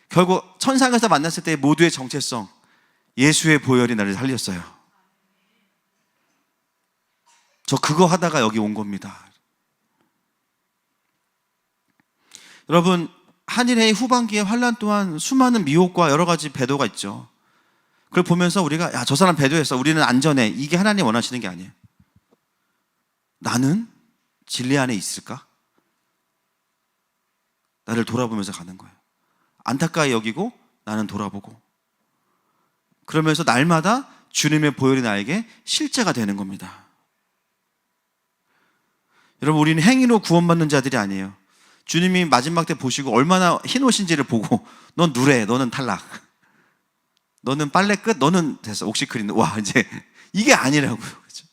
결국 천상에서 만났을 때 모두의 정체성, 예수의 보혈이 나를 살렸어요. 저 그거 하다가 여기 온 겁니다. 여러분, 한일의 후반기의 환난 또한 수많은 미혹과 여러 가지 배도가 있죠. 그걸 보면서 우리가 야, 저 사람 배도했어, 우리는 안전해, 이게 하나님 원하시는 게 아니에요. 나는 진리 안에 있을까? 나를 돌아보면서 가는 거예요. 안타까이 여기고 나는 돌아보고, 그러면서 날마다 주님의 보혈이 나에게 실제가 되는 겁니다. 여러분, 우리는 행위로 구원받는 자들이 아니에요. 주님이 마지막 때 보시고 얼마나 흰 옷인지를 보고 넌 누래, 너는 탈락, 너는 빨래 끝, 너는 됐어, 옥시크린, 와, 이제 이게 아니라고요. 그렇죠?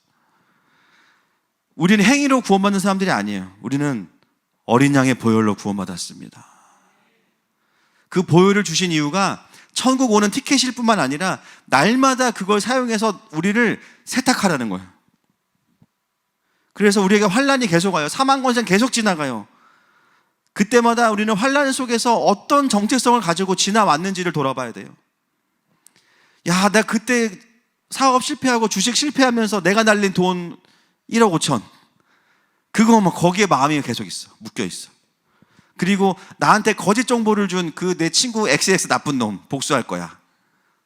우리는 행위로 구원받는 사람들이 아니에요. 우리는 어린 양의 보혈로 구원받았습니다. 그 보혈을 주신 이유가 천국 오는 티켓일 뿐만 아니라 날마다 그걸 사용해서 우리를 세탁하라는 거예요. 그래서 우리에게 환난이 계속 와요. 사망 권세는 계속 지나가요. 그때마다 우리는 환난 속에서 어떤 정체성을 가지고 지나왔는지를 돌아봐야 돼요. 야, 나 그때 사업 실패하고 주식 실패하면서 내가 날린 돈 1억 5천, 그거 막 거기에 마음이 계속 있어, 묶여 있어. 그리고 나한테 거짓 정보를 준 그 내 친구 XX 나쁜 놈 복수할 거야.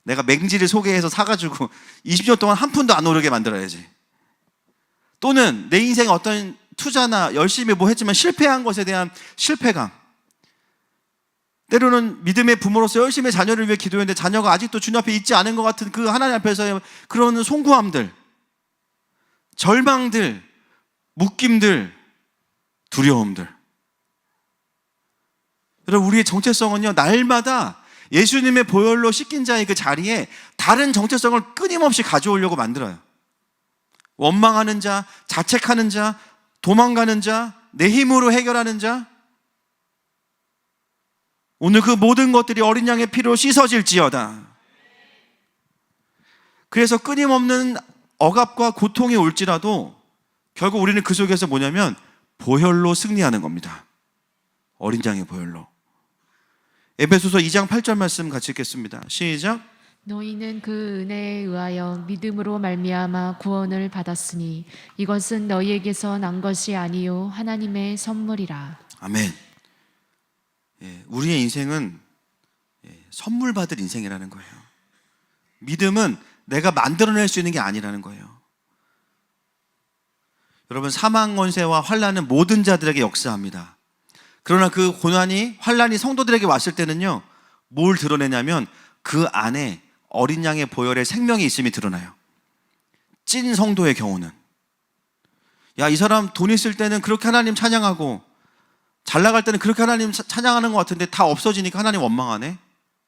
내가 맹지를 소개해서 사가지고 20년 동안 한 푼도 안 오르게 만들어야지. 또는 내 인생에 어떤 투자나 열심히 뭐 했지만 실패한 것에 대한 실패감. 때로는 믿음의 부모로서 열심히 자녀를 위해 기도했는데 자녀가 아직도 주님 앞에 있지 않은 것 같은 그 하나님 앞에서의 그런 송구함들, 절망들, 묶임들, 두려움들. 여러분, 우리의 정체성은요, 날마다 예수님의 보혈로 씻긴 자의 그 자리에 다른 정체성을 끊임없이 가져오려고 만들어요. 원망하는 자, 자책하는 자, 도망가는 자, 내 힘으로 해결하는 자. 오늘 그 모든 것들이 어린 양의 피로 씻어질지어다. 그래서 끊임없는 억압과 고통이 올지라도 결국 우리는 그 속에서 뭐냐면 보혈로 승리하는 겁니다. 어린 양의 보혈로. 에베소서 2장 8절 말씀 같이 읽겠습니다. 시작. 너희는 그 은혜에 의하여 믿음으로 말미암아 구원을 받았으니 이것은 너희에게서 난 것이 아니요 하나님의 선물이라. 아멘. 우리의 인생은 선물 받을 인생이라는 거예요. 믿음은 내가 만들어낼 수 있는 게 아니라는 거예요. 여러분, 사망 권세와 환난은 모든 자들에게 역사합니다. 그러나 그 고난이, 환난이 성도들에게 왔을 때는요, 뭘 드러내냐면 그 안에 어린 양의 보혈의 생명이 있음이 드러나요. 찐 성도의 경우는, 야, 이 사람 돈 있을 때는 그렇게 하나님 찬양하고 잘 나갈 때는 그렇게 하나님 찬양하는 것 같은데 다 없어지니까 하나님 원망하네.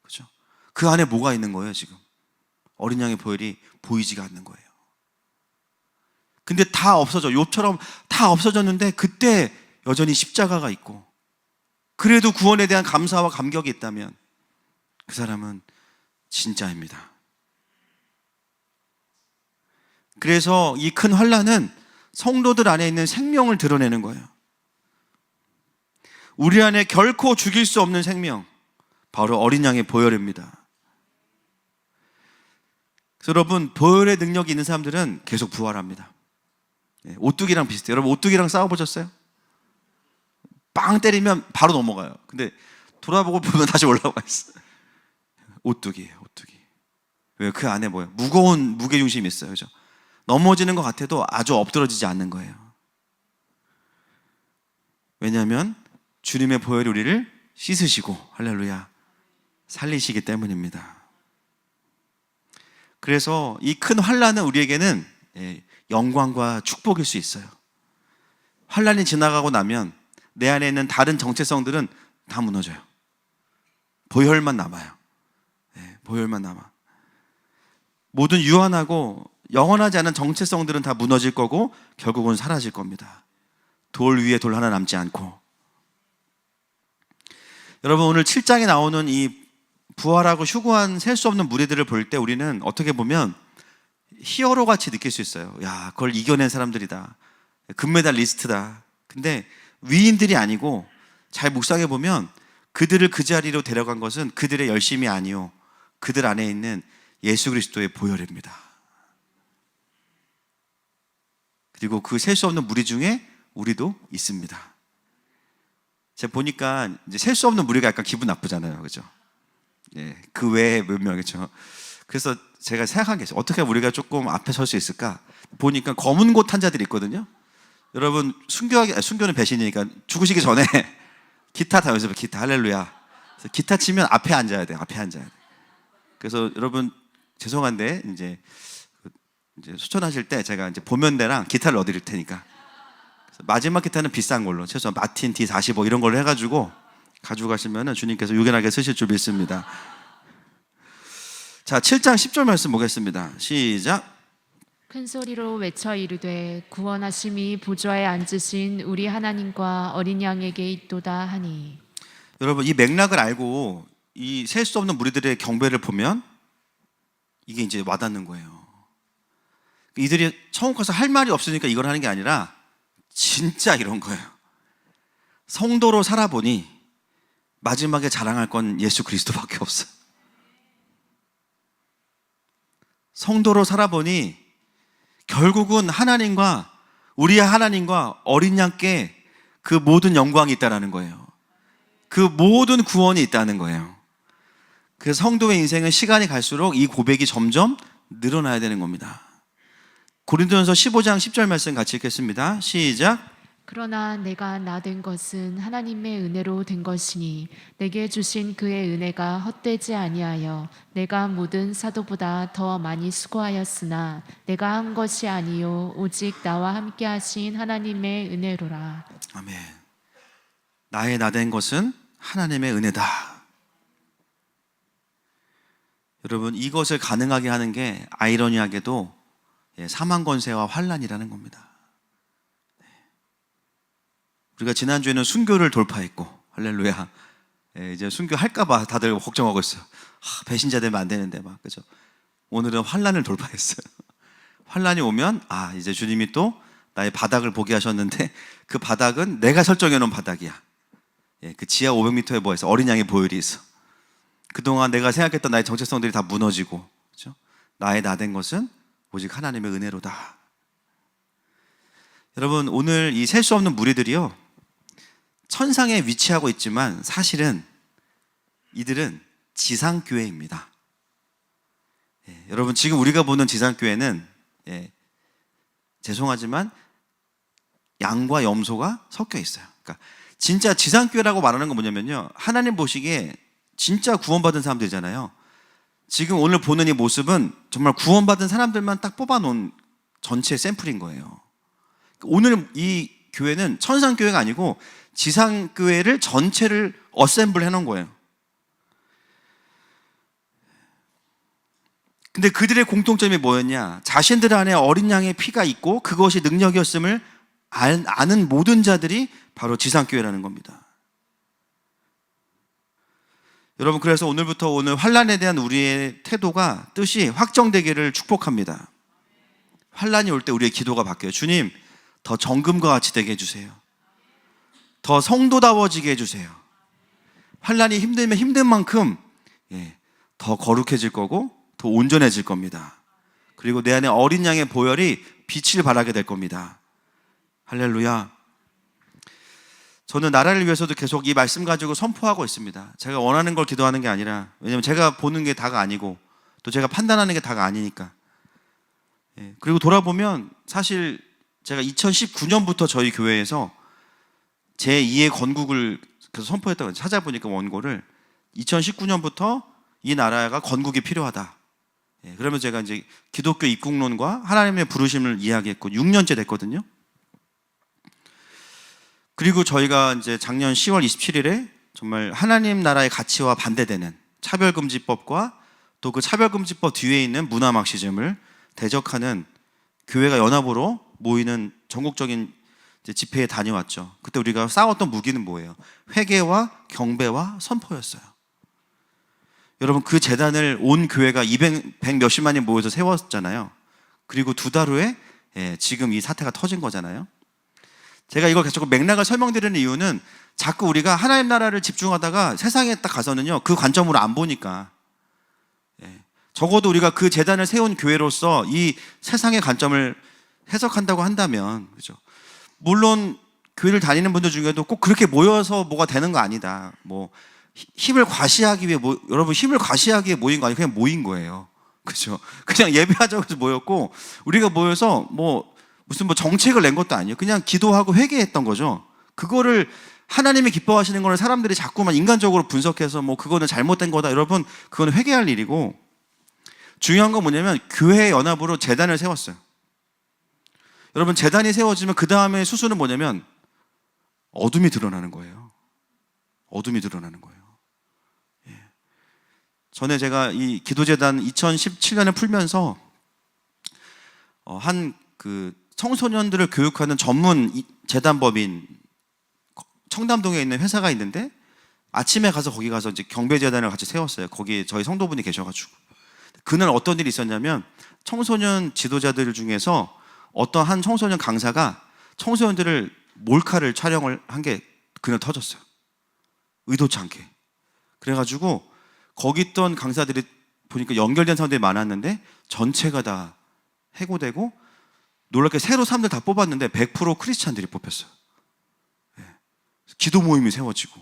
그렇죠? 그 안에 뭐가 있는 거예요? 지금 어린 양의 보혈이 보이지가 않는 거예요. 근데 다 없어져. 욥처럼 다 없어졌는데 그때 여전히 십자가가 있고, 그래도 구원에 대한 감사와 감격이 있다면 그 사람은 진짜입니다. 그래서 이 큰 환난은 성도들 안에 있는 생명을 드러내는 거예요. 우리 안에 결코 죽일 수 없는 생명, 바로 어린 양의 보혈입니다. 그래서 여러분, 보혈의 능력이 있는 사람들은 계속 부활합니다. 오뚜기랑 비슷해요. 여러분, 오뚜기랑 싸워보셨어요? 빵 때리면 바로 넘어가요. 근데 돌아보고 보면 다시 올라와 있어요. 오뚜기예요, 오뚜기. 왜요? 그 안에 뭐예요? 무거운 무게중심이 있어요. 그죠? 넘어지는 것 같아도 아주 엎드러지지 않는 거예요. 왜냐하면 주님의 보혈이 우리를 씻으시고 할렐루야 살리시기 때문입니다. 그래서 이 큰 환난은 우리에게는 영광과 축복일 수 있어요. 환난이 지나가고 나면 내 안에 있는 다른 정체성들은 다 무너져요. 보혈만 남아요. 보혈만 남아. 모든 유한하고 영원하지 않은 정체성들은 다 무너질 거고 결국은 사라질 겁니다. 돌 위에 돌 하나 남지 않고. 여러분, 오늘 7장에 나오는 이 부활하고 휴거한 셀 수 없는 무리들을 볼 때 우리는 어떻게 보면 히어로 같이 느낄 수 있어요. 야, 그걸 이겨낸 사람들이다. 금메달리스트다. 근데 위인들이 아니고 잘 묵상해 보면 그들을 그 자리로 데려간 것은 그들의 열심이 아니요, 그들 안에 있는 예수 그리스도의 보혈입니다. 그리고 그 셀 수 없는 무리 중에 우리도 있습니다. 제가 보니까 이제 셀 수 없는 무리가 약간 기분 나쁘잖아요, 그죠? 그 외에 몇 명이죠. 그래서 제가 생각한 게 있어요. 어떻게 우리가 조금 앞에 설 수 있을까? 보니까 검은 곳 탄 자들이 있거든요. 여러분, 순교는 배신이니까 죽으시기 전에 기타 다 연습해. 기타 할렐루야. 그래서 기타 치면 앞에 앉아야 돼. 앞에 앉아야 돼. 그래서 여러분 죄송한데 이제 수천하실 때 제가 이제 보면대랑 기타를 넣어드릴 테니까 마지막 기타는 비싼 걸로 최소한 마틴 D45 이런 걸로 해가지고 가져가시면 주님께서 유연하게 쓰실 줄 믿습니다. 자, 7장 10절 말씀 보겠습니다. 시작. 큰 소리로 외쳐 이르되 구원하심이 보좌에 앉으신 우리 하나님과 어린 양에게 있도다 하니. 여러분, 이 맥락을 알고 이 셀 수 없는 무리들의 경배를 보면 이게 이제 와닿는 거예요. 이들이 처음 가서 할 말이 없으니까 이걸 하는 게 아니라 진짜 이런 거예요. 성도로 살아보니 마지막에 자랑할 건 예수 그리스도밖에 없어요. 성도로 살아보니 결국은 하나님과 우리의 하나님과 어린 양께 그 모든 영광이 있다는 거예요. 그 모든 구원이 있다는 거예요. 그래서 성도의 인생은 시간이 갈수록 이 고백이 점점 늘어나야 되는 겁니다. 고린도전서 15장 10절 말씀 같이 읽겠습니다. 시작. 그러나 내가 나 된 것은 하나님의 은혜로 된 것이니 내게 주신 그의 은혜가 헛되지 아니하여 내가 모든 사도보다 더 많이 수고하였으나 내가 한 것이 아니요 오직 나와 함께 하신 하나님의 은혜로라. 아멘. 나의 나 된 것은 하나님의 은혜다. 여러분, 이것을 가능하게 하는 게 아이러니하게도 사망 권세와 환난이라는 겁니다. 우리가 지난주에는 순교를 돌파했고 할렐루야. 이제 순교할까봐 다들 걱정하고 있어요. 배신자 되면 안 되는데 막, 그죠? 오늘은 환난을 돌파했어요. 환난이 오면 이제 주님이 또 나의 바닥을 보게 하셨는데 그 바닥은 내가 설정해 놓은 바닥이야. 그 지하 500m의 뭐에서 어린 양의 보혈이 있어. 그동안 내가 생각했던 나의 정체성들이 다 무너지고, 그죠? 나의 나 된 것은 오직 하나님의 은혜로다. 여러분, 오늘 이 셀 수 없는 무리들이요, 천상에 위치하고 있지만 사실은 이들은 지상교회입니다. 여러분, 지금 우리가 보는 지상교회는 죄송하지만 양과 염소가 섞여 있어요. 그러니까 진짜 지상교회라고 말하는 건 뭐냐면요, 하나님 보시기에 진짜 구원받은 사람들이잖아요. 지금 오늘 보는 이 모습은 정말 구원받은 사람들만 딱 뽑아놓은 전체 샘플인 거예요. 오늘 이 교회는 천상교회가 아니고 지상교회를 전체를 어셈블 해놓은 거예요. 근데 그들의 공통점이 뭐였냐? 자신들 안에 어린 양의 피가 있고 그것이 능력이었음을 아는 모든 자들이 바로 지상교회라는 겁니다. 여러분, 그래서 오늘부터 오늘 환난에 대한 우리의 태도가 뜻이 확정되기를 축복합니다. 환난이 올 때 우리의 기도가 바뀌어요. 주님, 더 정금과 같이 되게 해주세요. 더 성도다워지게 해주세요. 환난이 힘들면 힘든 만큼 더 거룩해질 거고 더 온전해질 겁니다. 그리고 내 안에 어린 양의 보혈이 빛을 발하게 될 겁니다. 할렐루야. 저는 나라를 위해서도 계속 이 말씀 가지고 선포하고 있습니다. 제가 원하는 걸 기도하는 게 아니라, 왜냐면 제가 보는 게 다가 아니고 또 제가 판단하는 게 다가 아니니까. 그리고 돌아보면 사실 제가 2019년부터 저희 교회에서 제2의 건국을 계속 선포했다고 찾아보니까 원고를 2019년부터 이 나라가 건국이 필요하다. 그러면 제가 이제 기독교 입국론과 하나님의 부르심을 이야기했고 6년째 됐거든요. 그리고 저희가 이제 작년 10월 27일에 정말 하나님 나라의 가치와 반대되는 차별금지법과 또 그 차별금지법 뒤에 있는 문화막시즘을 대적하는 교회가 연합으로 모이는 전국적인 집회에 다녀왔죠. 그때 우리가 싸웠던 무기는 뭐예요? 회개와 경배와 선포였어요. 여러분, 그 재단을 온 교회가 100 몇십만이 모여서 세웠잖아요. 그리고 2달 후에 지금 이 사태가 터진 거잖아요. 제가 이걸 계속 맥락을 설명드리는 이유는 자꾸 우리가 하나님 나라를 집중하다가 세상에 딱 가서는요, 그 관점으로 안 보니까. 적어도 우리가 그 재단을 세운 교회로서 이 세상의 관점을 해석한다고 한다면, 그죠? 물론 교회를 다니는 분들 중에도 꼭 그렇게 모여서 뭐가 되는 거 아니다. 뭐 힘을 과시하기 위해 여러분 힘을 과시하기 위해 모인 거 아니고 그냥 모인 거예요. 그죠? 그냥 예배하자고 해서 모였고, 우리가 모여서 무슨 정책을 낸 것도 아니에요. 그냥 기도하고 회개했던 거죠. 그거를 하나님이 기뻐하시는 거를 사람들이 자꾸만 인간적으로 분석해서 그거는 잘못된 거다. 여러분, 그거는 회개할 일이고, 중요한 건 뭐냐면 교회 연합으로 재단을 세웠어요. 여러분, 재단이 세워지면 그 다음에 수순은 뭐냐면 어둠이 드러나는 거예요. 어둠이 드러나는 거예요. 전에 제가 이 기도재단 2017년에 풀면서 한 그 청소년들을 교육하는 전문 재단법인 청담동에 있는 회사가 있는데, 아침에 가서 거기 가서 이제 경배재단을 같이 세웠어요. 거기에 저희 성도분이 계셔가지고. 그날 어떤 일이 있었냐면, 청소년 지도자들 중에서 어떤 한 청소년 강사가 청소년들을 몰카를 촬영을 한 게 그날 터졌어요. 의도치 않게. 그래가지고 거기 있던 강사들이 보니까 연결된 사람들이 많았는데 전체가 다 해고되고, 놀랍게 새로 사람들 다 뽑았는데 100% 크리스찬들이 뽑혔어요. 기도 모임이 세워지고.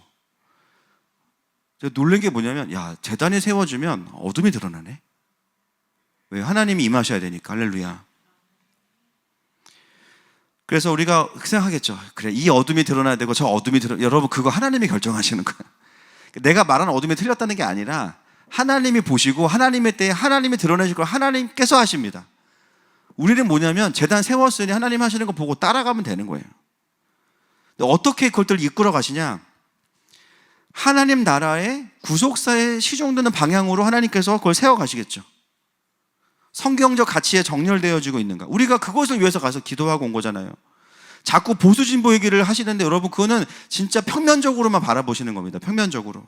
제가 놀란 게 뭐냐면, 야, 재단이 세워지면 어둠이 드러나네. 왜? 하나님이 임하셔야 되니까. 할렐루야. 그래서 우리가 생각하겠죠. 그래, 이 어둠이 드러나야 되고 저 어둠이 여러분, 그거 하나님이 결정하시는 거야. 내가 말하는 어둠이 틀렸다는 게 아니라 하나님이 보시고 하나님의 때에 하나님이 드러내실 걸 하나님께서 하십니다. 우리는 뭐냐면 재단 세웠으니 하나님 하시는 거 보고 따라가면 되는 거예요. 어떻게 그것들을 이끌어 가시냐? 하나님 나라의 구속사에 시종되는 방향으로 하나님께서 그걸 세워 가시겠죠. 성경적 가치에 정렬되어지고 있는가? 우리가 그것을 위해서 가서 기도하고 온 거잖아요. 자꾸 보수 진보 얘기를 하시는데 여러분, 그거는 진짜 평면적으로만 바라보시는 겁니다. 평면적으로.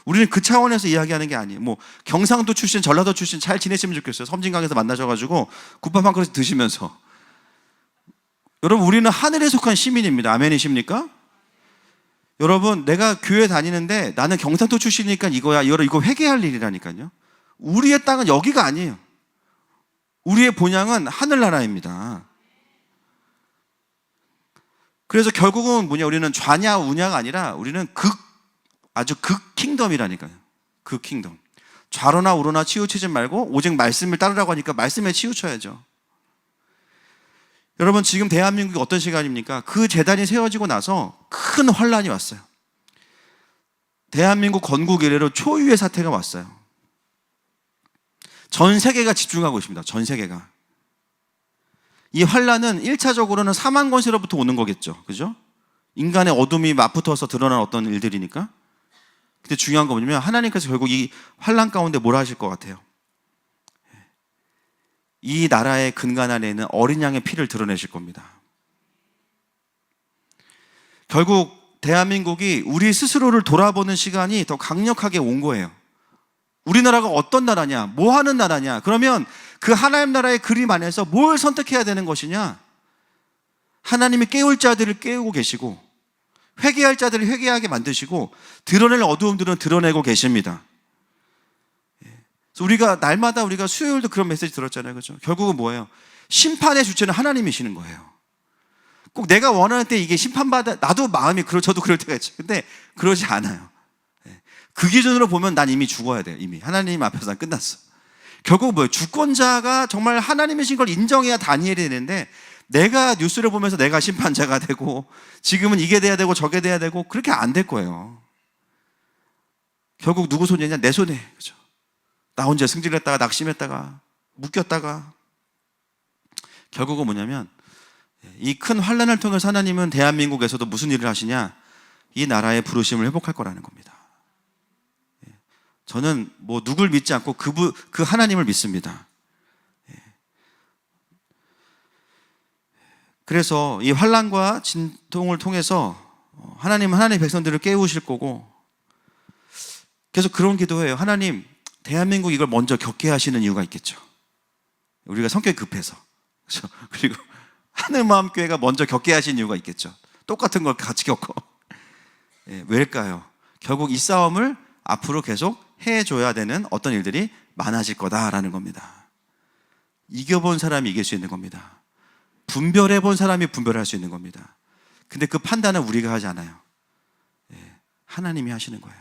우리는 그 차원에서 이야기하는 게 아니에요. 경상도 출신, 전라도 출신 잘 지내시면 좋겠어요. 섬진강에서 만나셔가지고 국밥 한 그릇 드시면서. 여러분, 우리는 하늘에 속한 시민입니다. 아멘이십니까? 여러분, 내가 교회 다니는데 나는 경상도 출신이니까 이거야. 이거 회개할 일이라니까요. 우리의 땅은 여기가 아니에요. 우리의 본향은 하늘나라입니다. 그래서 결국은 우리는 좌냐 우냐가 아니라 우리는 아주 극 킹덤이라니까요. 극 킹덤. 좌로나 우로나 치우치지 말고 오직 말씀을 따르라고 하니까 말씀에 치우쳐야죠. 여러분, 지금 대한민국이 어떤 시간입니까? 그 재단이 세워지고 나서 큰 환란이 왔어요. 대한민국 건국 이래로 초유의 사태가 왔어요. 전 세계가 집중하고 있습니다. 전 세계가. 이 환란은 1차적으로는 사망 권세로부터 오는 거겠죠. 그죠? 인간의 어둠이 맞붙어서 드러난 어떤 일들이니까. 근데 중요한 건 뭐냐면 하나님께서 결국 이 환란 가운데 뭘 하실 것 같아요? 이 나라의 근간 안에 있는 어린 양의 피를 드러내실 겁니다. 결국 대한민국이 우리 스스로를 돌아보는 시간이 더 강력하게 온 거예요. 우리나라가 어떤 나라냐? 뭐 하는 나라냐? 그러면 그 하나님 나라의 그림 안에서 뭘 선택해야 되는 것이냐? 하나님이 깨울 자들을 깨우고 계시고, 회개할 자들을 회개하게 만드시고, 드러낼 어두움들은 드러내고 계십니다. 그래서 우리가 날마다 우리가 수요일도 그런 메시지 들었잖아요. 그렇죠? 결국은 뭐예요? 심판의 주체는 하나님이시는 거예요. 꼭 내가 원하는 때 이게 심판받아, 나도 마음이 저도 그럴 때가 있죠. 근데 그러지 않아요. 그 기준으로 보면 난 이미 죽어야 돼요. 이미 하나님 앞에서 난 끝났어. 결국 뭐예요? 주권자가 정말 하나님이신 걸 인정해야 다니엘이 되는데, 내가 뉴스를 보면서 내가 심판자가 되고 지금은 이게 돼야 되고 저게 돼야 되고 그렇게 안 될 거예요. 결국 누구 손이냐? 내 손에. 그죠? 나 혼자 승질했다가 낙심했다가 묶였다가 결국은 뭐냐면 이 큰 환난을 통해서 하나님은 대한민국에서도 무슨 일을 하시냐? 이 나라의 부르심을 회복할 거라는 겁니다. 저는 뭐 누굴 믿지 않고 그 하나님을 믿습니다. 그래서 이 환난과 진통을 통해서 하나님은 하나님의 백성들을 깨우실 거고 계속 그런 기도해요. 하나님, 대한민국 이걸 먼저 겪게 하시는 이유가 있겠죠. 우리가 성격이 급해서. 그렇죠? 그리고 하늘마음교회가 먼저 겪게 하신 이유가 있겠죠. 똑같은 걸 같이 겪어. 왜일까요? 결국 이 싸움을 앞으로 계속 해줘야 되는 어떤 일들이 많아질 거다라는 겁니다. 이겨본 사람이 이길 수 있는 겁니다. 분별해본 사람이 분별할 수 있는 겁니다. 근데 그 판단은 우리가 하지 않아요. 하나님이 하시는 거예요.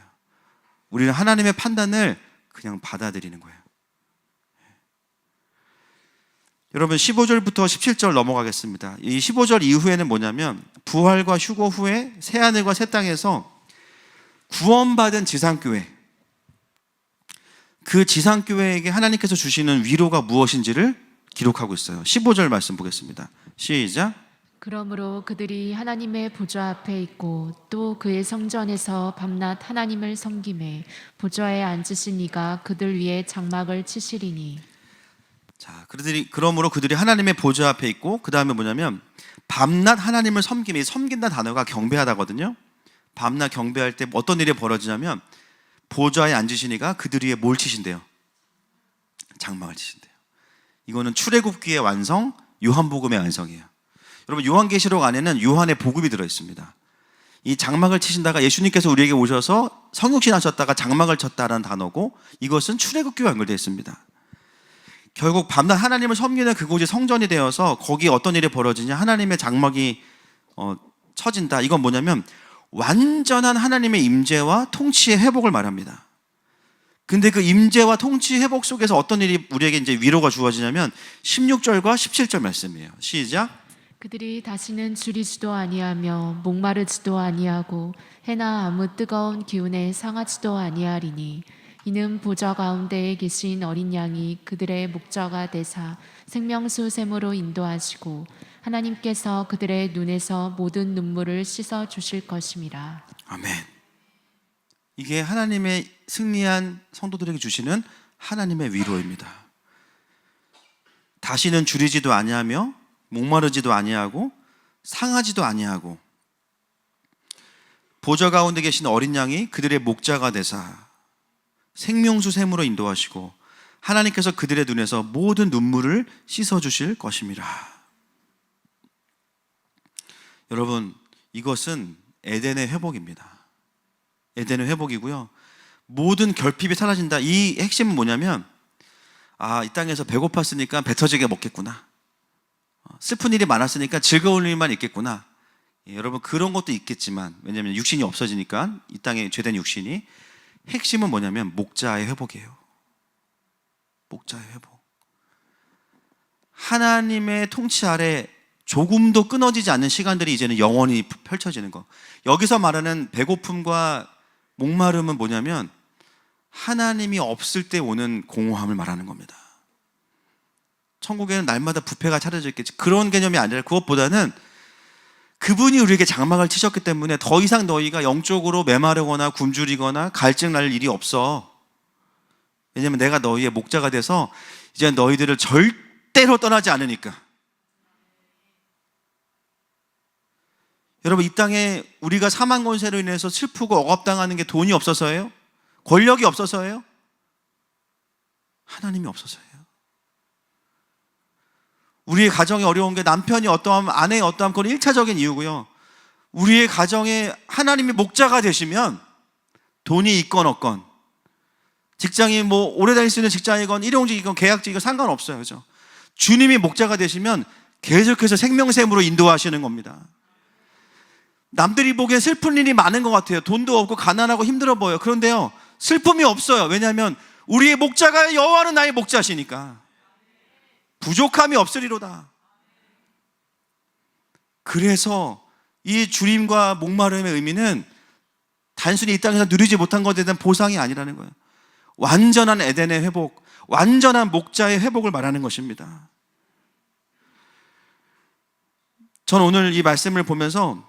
우리는 하나님의 판단을 그냥 받아들이는 거예요. 여러분 15절부터 17절 넘어가겠습니다. 이 15절 이후에는 뭐냐면 부활과 휴거 후에 새하늘과 새 땅에서 구원받은 지상교회, 그 지상교회에게 하나님께서 주시는 위로가 무엇인지를 기록하고 있어요. 15절 말씀 보겠습니다. 시작. 그러므로 그들이 하나님의 보좌 앞에 있고 또 그의 성전에서 밤낮 하나님을 섬기매 보좌에 앉으신 이가 그들 위에 장막을 치시리니. 자, 그러므로 그들이 하나님의 보좌 앞에 있고 그 다음에 뭐냐면 밤낮 하나님을 섬김이, 섬긴다는 단어가 경배하다거든요. 밤낮 경배할 때 어떤 일이 벌어지냐면 보좌에 앉으신 이가 그들 위에 뭘 치신대요? 장막을 치신대요. 이거는 출애굽기의 완성, 요한복음의 완성이에요. 여러분 요한계시록 안에는 요한의 복음이 들어있습니다. 이 장막을 치신다가 예수님께서 우리에게 오셔서 성육신 하셨다가 장막을 쳤다라는 단어고 이것은 출애굽기와 연결되어 있습니다. 결국 밤낮 하나님을 섬기는 그곳이 성전이 되어서 거기에 어떤 일이 벌어지냐, 하나님의 장막이 쳐진다. 이건 뭐냐면 완전한 하나님의 임재와 통치의 회복을 말합니다. 근데 그 임재와 통치 회복 속에서 어떤 일이 우리에게 이제 위로가 주어지냐면 16절과 17절 말씀이에요. 시작. 그들이 다시는 줄이지도 아니하며 목마르지도 아니하고 해나 아무 뜨거운 기운에 상하지도 아니하리니 이는 보좌 가운데에 계신 어린 양이 그들의 목자가 되사 생명수 샘으로 인도하시고 하나님께서 그들의 눈에서 모든 눈물을 씻어 주실 것임이라. 아멘. 이게 하나님의 승리한 성도들에게 주시는 하나님의 위로입니다. 다시는 줄이지도 아니하며 목마르지도 아니하고 상하지도 아니하고 보좌 가운데 계신 어린 양이 그들의 목자가 되사 생명수 샘으로 인도하시고 하나님께서 그들의 눈에서 모든 눈물을 씻어주실 것임이라. 여러분 이것은 에덴의 회복입니다. 에덴의 회복이고요. 모든 결핍이 사라진다. 이 핵심은 뭐냐면 이 땅에서 배고팠으니까 배 터지게 먹겠구나. 슬픈 일이 많았으니까 즐거운 일만 있겠구나. 여러분 그런 것도 있겠지만 왜냐하면 육신이 없어지니까 이 땅에 죄된 육신이 핵심은 뭐냐면 목자의 회복이에요. 목자의 회복. 하나님의 통치 아래 조금도 끊어지지 않는 시간들이 이제는 영원히 펼쳐지는 거. 여기서 말하는 배고픔과 목마름은 뭐냐면 하나님이 없을 때 오는 공허함을 말하는 겁니다. 천국에는 날마다 뷔페가 차려져 있겠지. 그런 개념이 아니라 그것보다는 그분이 우리에게 장막을 치셨기 때문에 더 이상 너희가 영적으로 메마르거나 굶주리거나 갈증 날 일이 없어. 왜냐하면 내가 너희의 목자가 돼서 이제 너희들을 절대로 떠나지 않으니까. 여러분 이 땅에 우리가 사망 권세로 인해서 슬프고 억압당하는 게 돈이 없어서예요? 권력이 없어서예요? 하나님이 없어서예요. 우리의 가정이 어려운 게 남편이 어떠함, 아내의 어떠함, 그건 1차적인 이유고요. 우리의 가정에 하나님이 목자가 되시면 돈이 있건 없건, 직장이 뭐 오래 다닐 수 있는 직장이건 일용직이건 계약직이건 상관없어요. 그죠? 주님이 목자가 되시면 계속해서 생명샘으로 인도하시는 겁니다. 남들이 보기엔 슬픈 일이 많은 것 같아요. 돈도 없고 가난하고 힘들어 보여요. 그런데요, 슬픔이 없어요. 왜냐하면 우리의 목자가 여호와는 나의 목자시니까 부족함이 없으리로다. 그래서 이 주림과 목마름의 의미는 단순히 이 땅에서 누리지 못한 것에 대한 보상이 아니라는 거예요. 완전한 에덴의 회복, 완전한 목자의 회복을 말하는 것입니다. 전 오늘 이 말씀을 보면서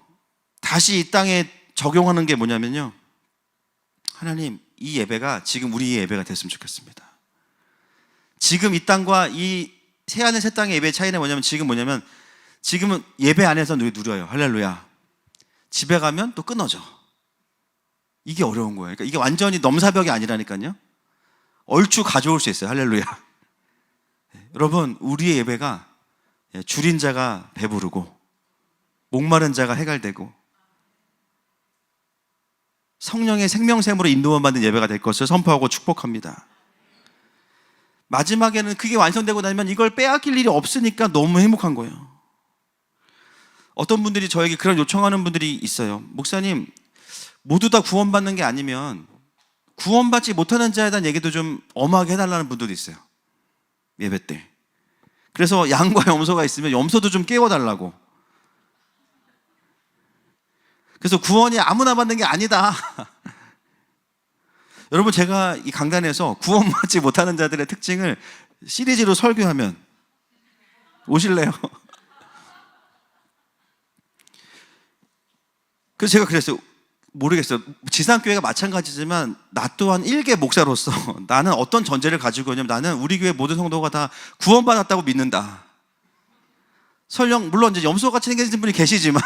다시 이 땅에 적용하는 게 뭐냐면요, 하나님, 이 예배가 지금 우리의 예배가 됐으면 좋겠습니다. 지금 이 땅과 이 새하늘 새 땅의 예배의 차이는 뭐냐면 지금은 예배 안에서 누려요. 할렐루야. 집에 가면 또 끊어져. 이게 어려운 거예요. 그러니까 이게 완전히 넘사벽이 아니라니까요. 얼추 가져올 수 있어요. 할렐루야. 여러분, 우리의 예배가 줄인 자가 배부르고 목마른 자가 해갈되고 성령의 생명샘으로 인도만 받는 예배가 될 것을 선포하고 축복합니다. 마지막에는 그게 완성되고 나면 이걸 빼앗길 일이 없으니까 너무 행복한 거예요. 어떤 분들이 저에게 그런 요청하는 분들이 있어요. 목사님, 모두 다 구원받는 게 아니면 구원받지 못하는 자에 대한 얘기도 좀 엄하게 해달라는 분들도 있어요, 예배 때. 그래서 양과 염소가 있으면 염소도 좀 깨워달라고. 그래서 구원이 아무나 받는 게 아니다. 여러분, 제가 이 강단에서 구원받지 못하는 자들의 특징을 시리즈로 설교하면 오실래요? 그래서 제가 그랬어요. 모르겠어요. 지상교회가 마찬가지지만 나 또한 일개 목사로서 나는 어떤 전제를 가지고 있냐면, 나는 우리 교회 모든 성도가 다 구원받았다고 믿는다. 설령 물론 이제 염소같이 생긴 분이 계시지만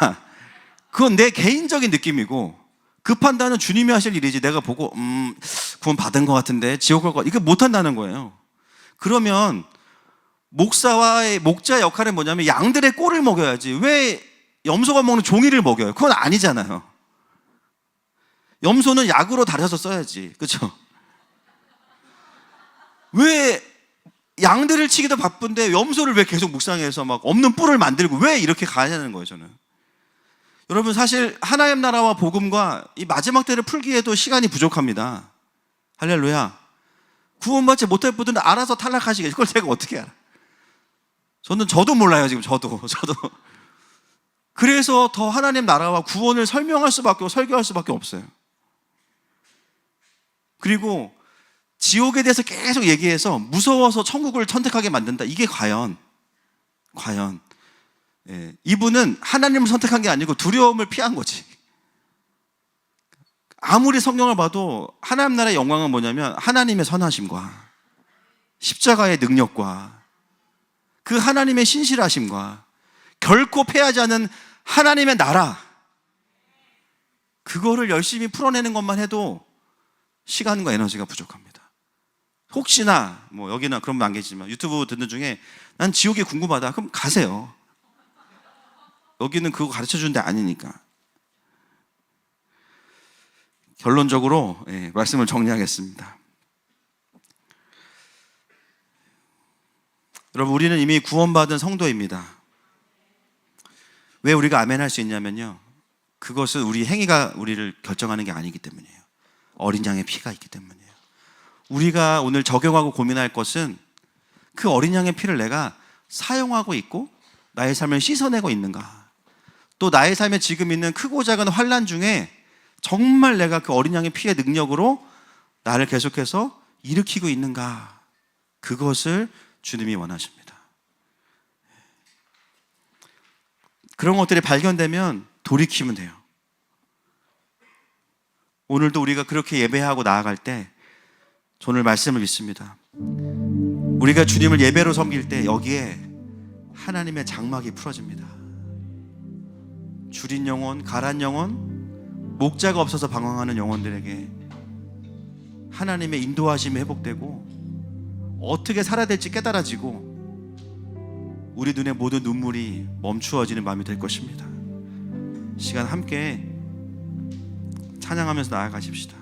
그건 내 개인적인 느낌이고, 그 판단은 주님이 하실 일이지 내가 보고 구원 받은 것 같은데 지옥 갈 것 같아, 이거 못한다는 거예요. 그러면 목사와의 목자 역할은 뭐냐면 양들의 꼴을 먹여야지 왜 염소가 먹는 종이를 먹여요? 그건 아니잖아요. 염소는 약으로 다려서 써야지, 그렇죠? 왜 양들을 치기도 바쁜데 염소를 왜 계속 묵상해서 막 없는 뿔을 만들고 왜 이렇게 가냐는 거예요, 저는. 여러분, 사실 하나님 나라와 복음과 이 마지막 때를 풀기에도 시간이 부족합니다. 할렐루야. 구원받지 못할 분들은 알아서 탈락하시겠지. 그걸 제가 어떻게 알아? 저도 몰라요, 지금. 저도. 그래서 더 하나님 나라와 구원을 설명할 수밖에 없고 설교할 수밖에 없어요. 그리고 지옥에 대해서 계속 얘기해서 무서워서 천국을 선택하게 만든다. 이게 과연 이분은 하나님을 선택한 게 아니고 두려움을 피한 거지. 아무리 성경을 봐도 하나님 나라의 영광은 뭐냐면 하나님의 선하심과 십자가의 능력과 그 하나님의 신실하심과 결코 패하지 않은 하나님의 나라, 그거를 열심히 풀어내는 것만 해도 시간과 에너지가 부족합니다. 혹시나 뭐 여기나 그런 분 안 계시지만 유튜브 듣는 중에 난 지옥이 궁금하다, 그럼 가세요. 여기는 그거 가르쳐주는 데 아니니까. 결론적으로 말씀을 정리하겠습니다. 여러분, 우리는 이미 구원받은 성도입니다. 왜 우리가 아멘 할 수 있냐면요, 그것은 우리 행위가 우리를 결정하는 게 아니기 때문이에요. 어린 양의 피가 있기 때문이에요. 우리가 오늘 적용하고 고민할 것은 그 어린 양의 피를 내가 사용하고 있고 나의 삶을 씻어내고 있는가, 또 나의 삶에 지금 있는 크고 작은 환난 중에 정말 내가 그 어린 양의 피의 능력으로 나를 계속해서 일으키고 있는가, 그것을 주님이 원하십니다. 그런 것들이 발견되면 돌이키면 돼요. 오늘도 우리가 그렇게 예배하고 나아갈 때 오늘 말씀을 믿습니다. 우리가 주님을 예배로 섬길 때 여기에 하나님의 장막이 풀어집니다. 줄인 영혼, 가란 영혼, 목자가 없어서 방황하는 영혼들에게 하나님의 인도하심이 회복되고 어떻게 살아야 될지 깨달아지고 우리 눈의 모든 눈물이 멈추어지는 마음이 될 것입니다. 시간 함께 찬양하면서 나아가십시다.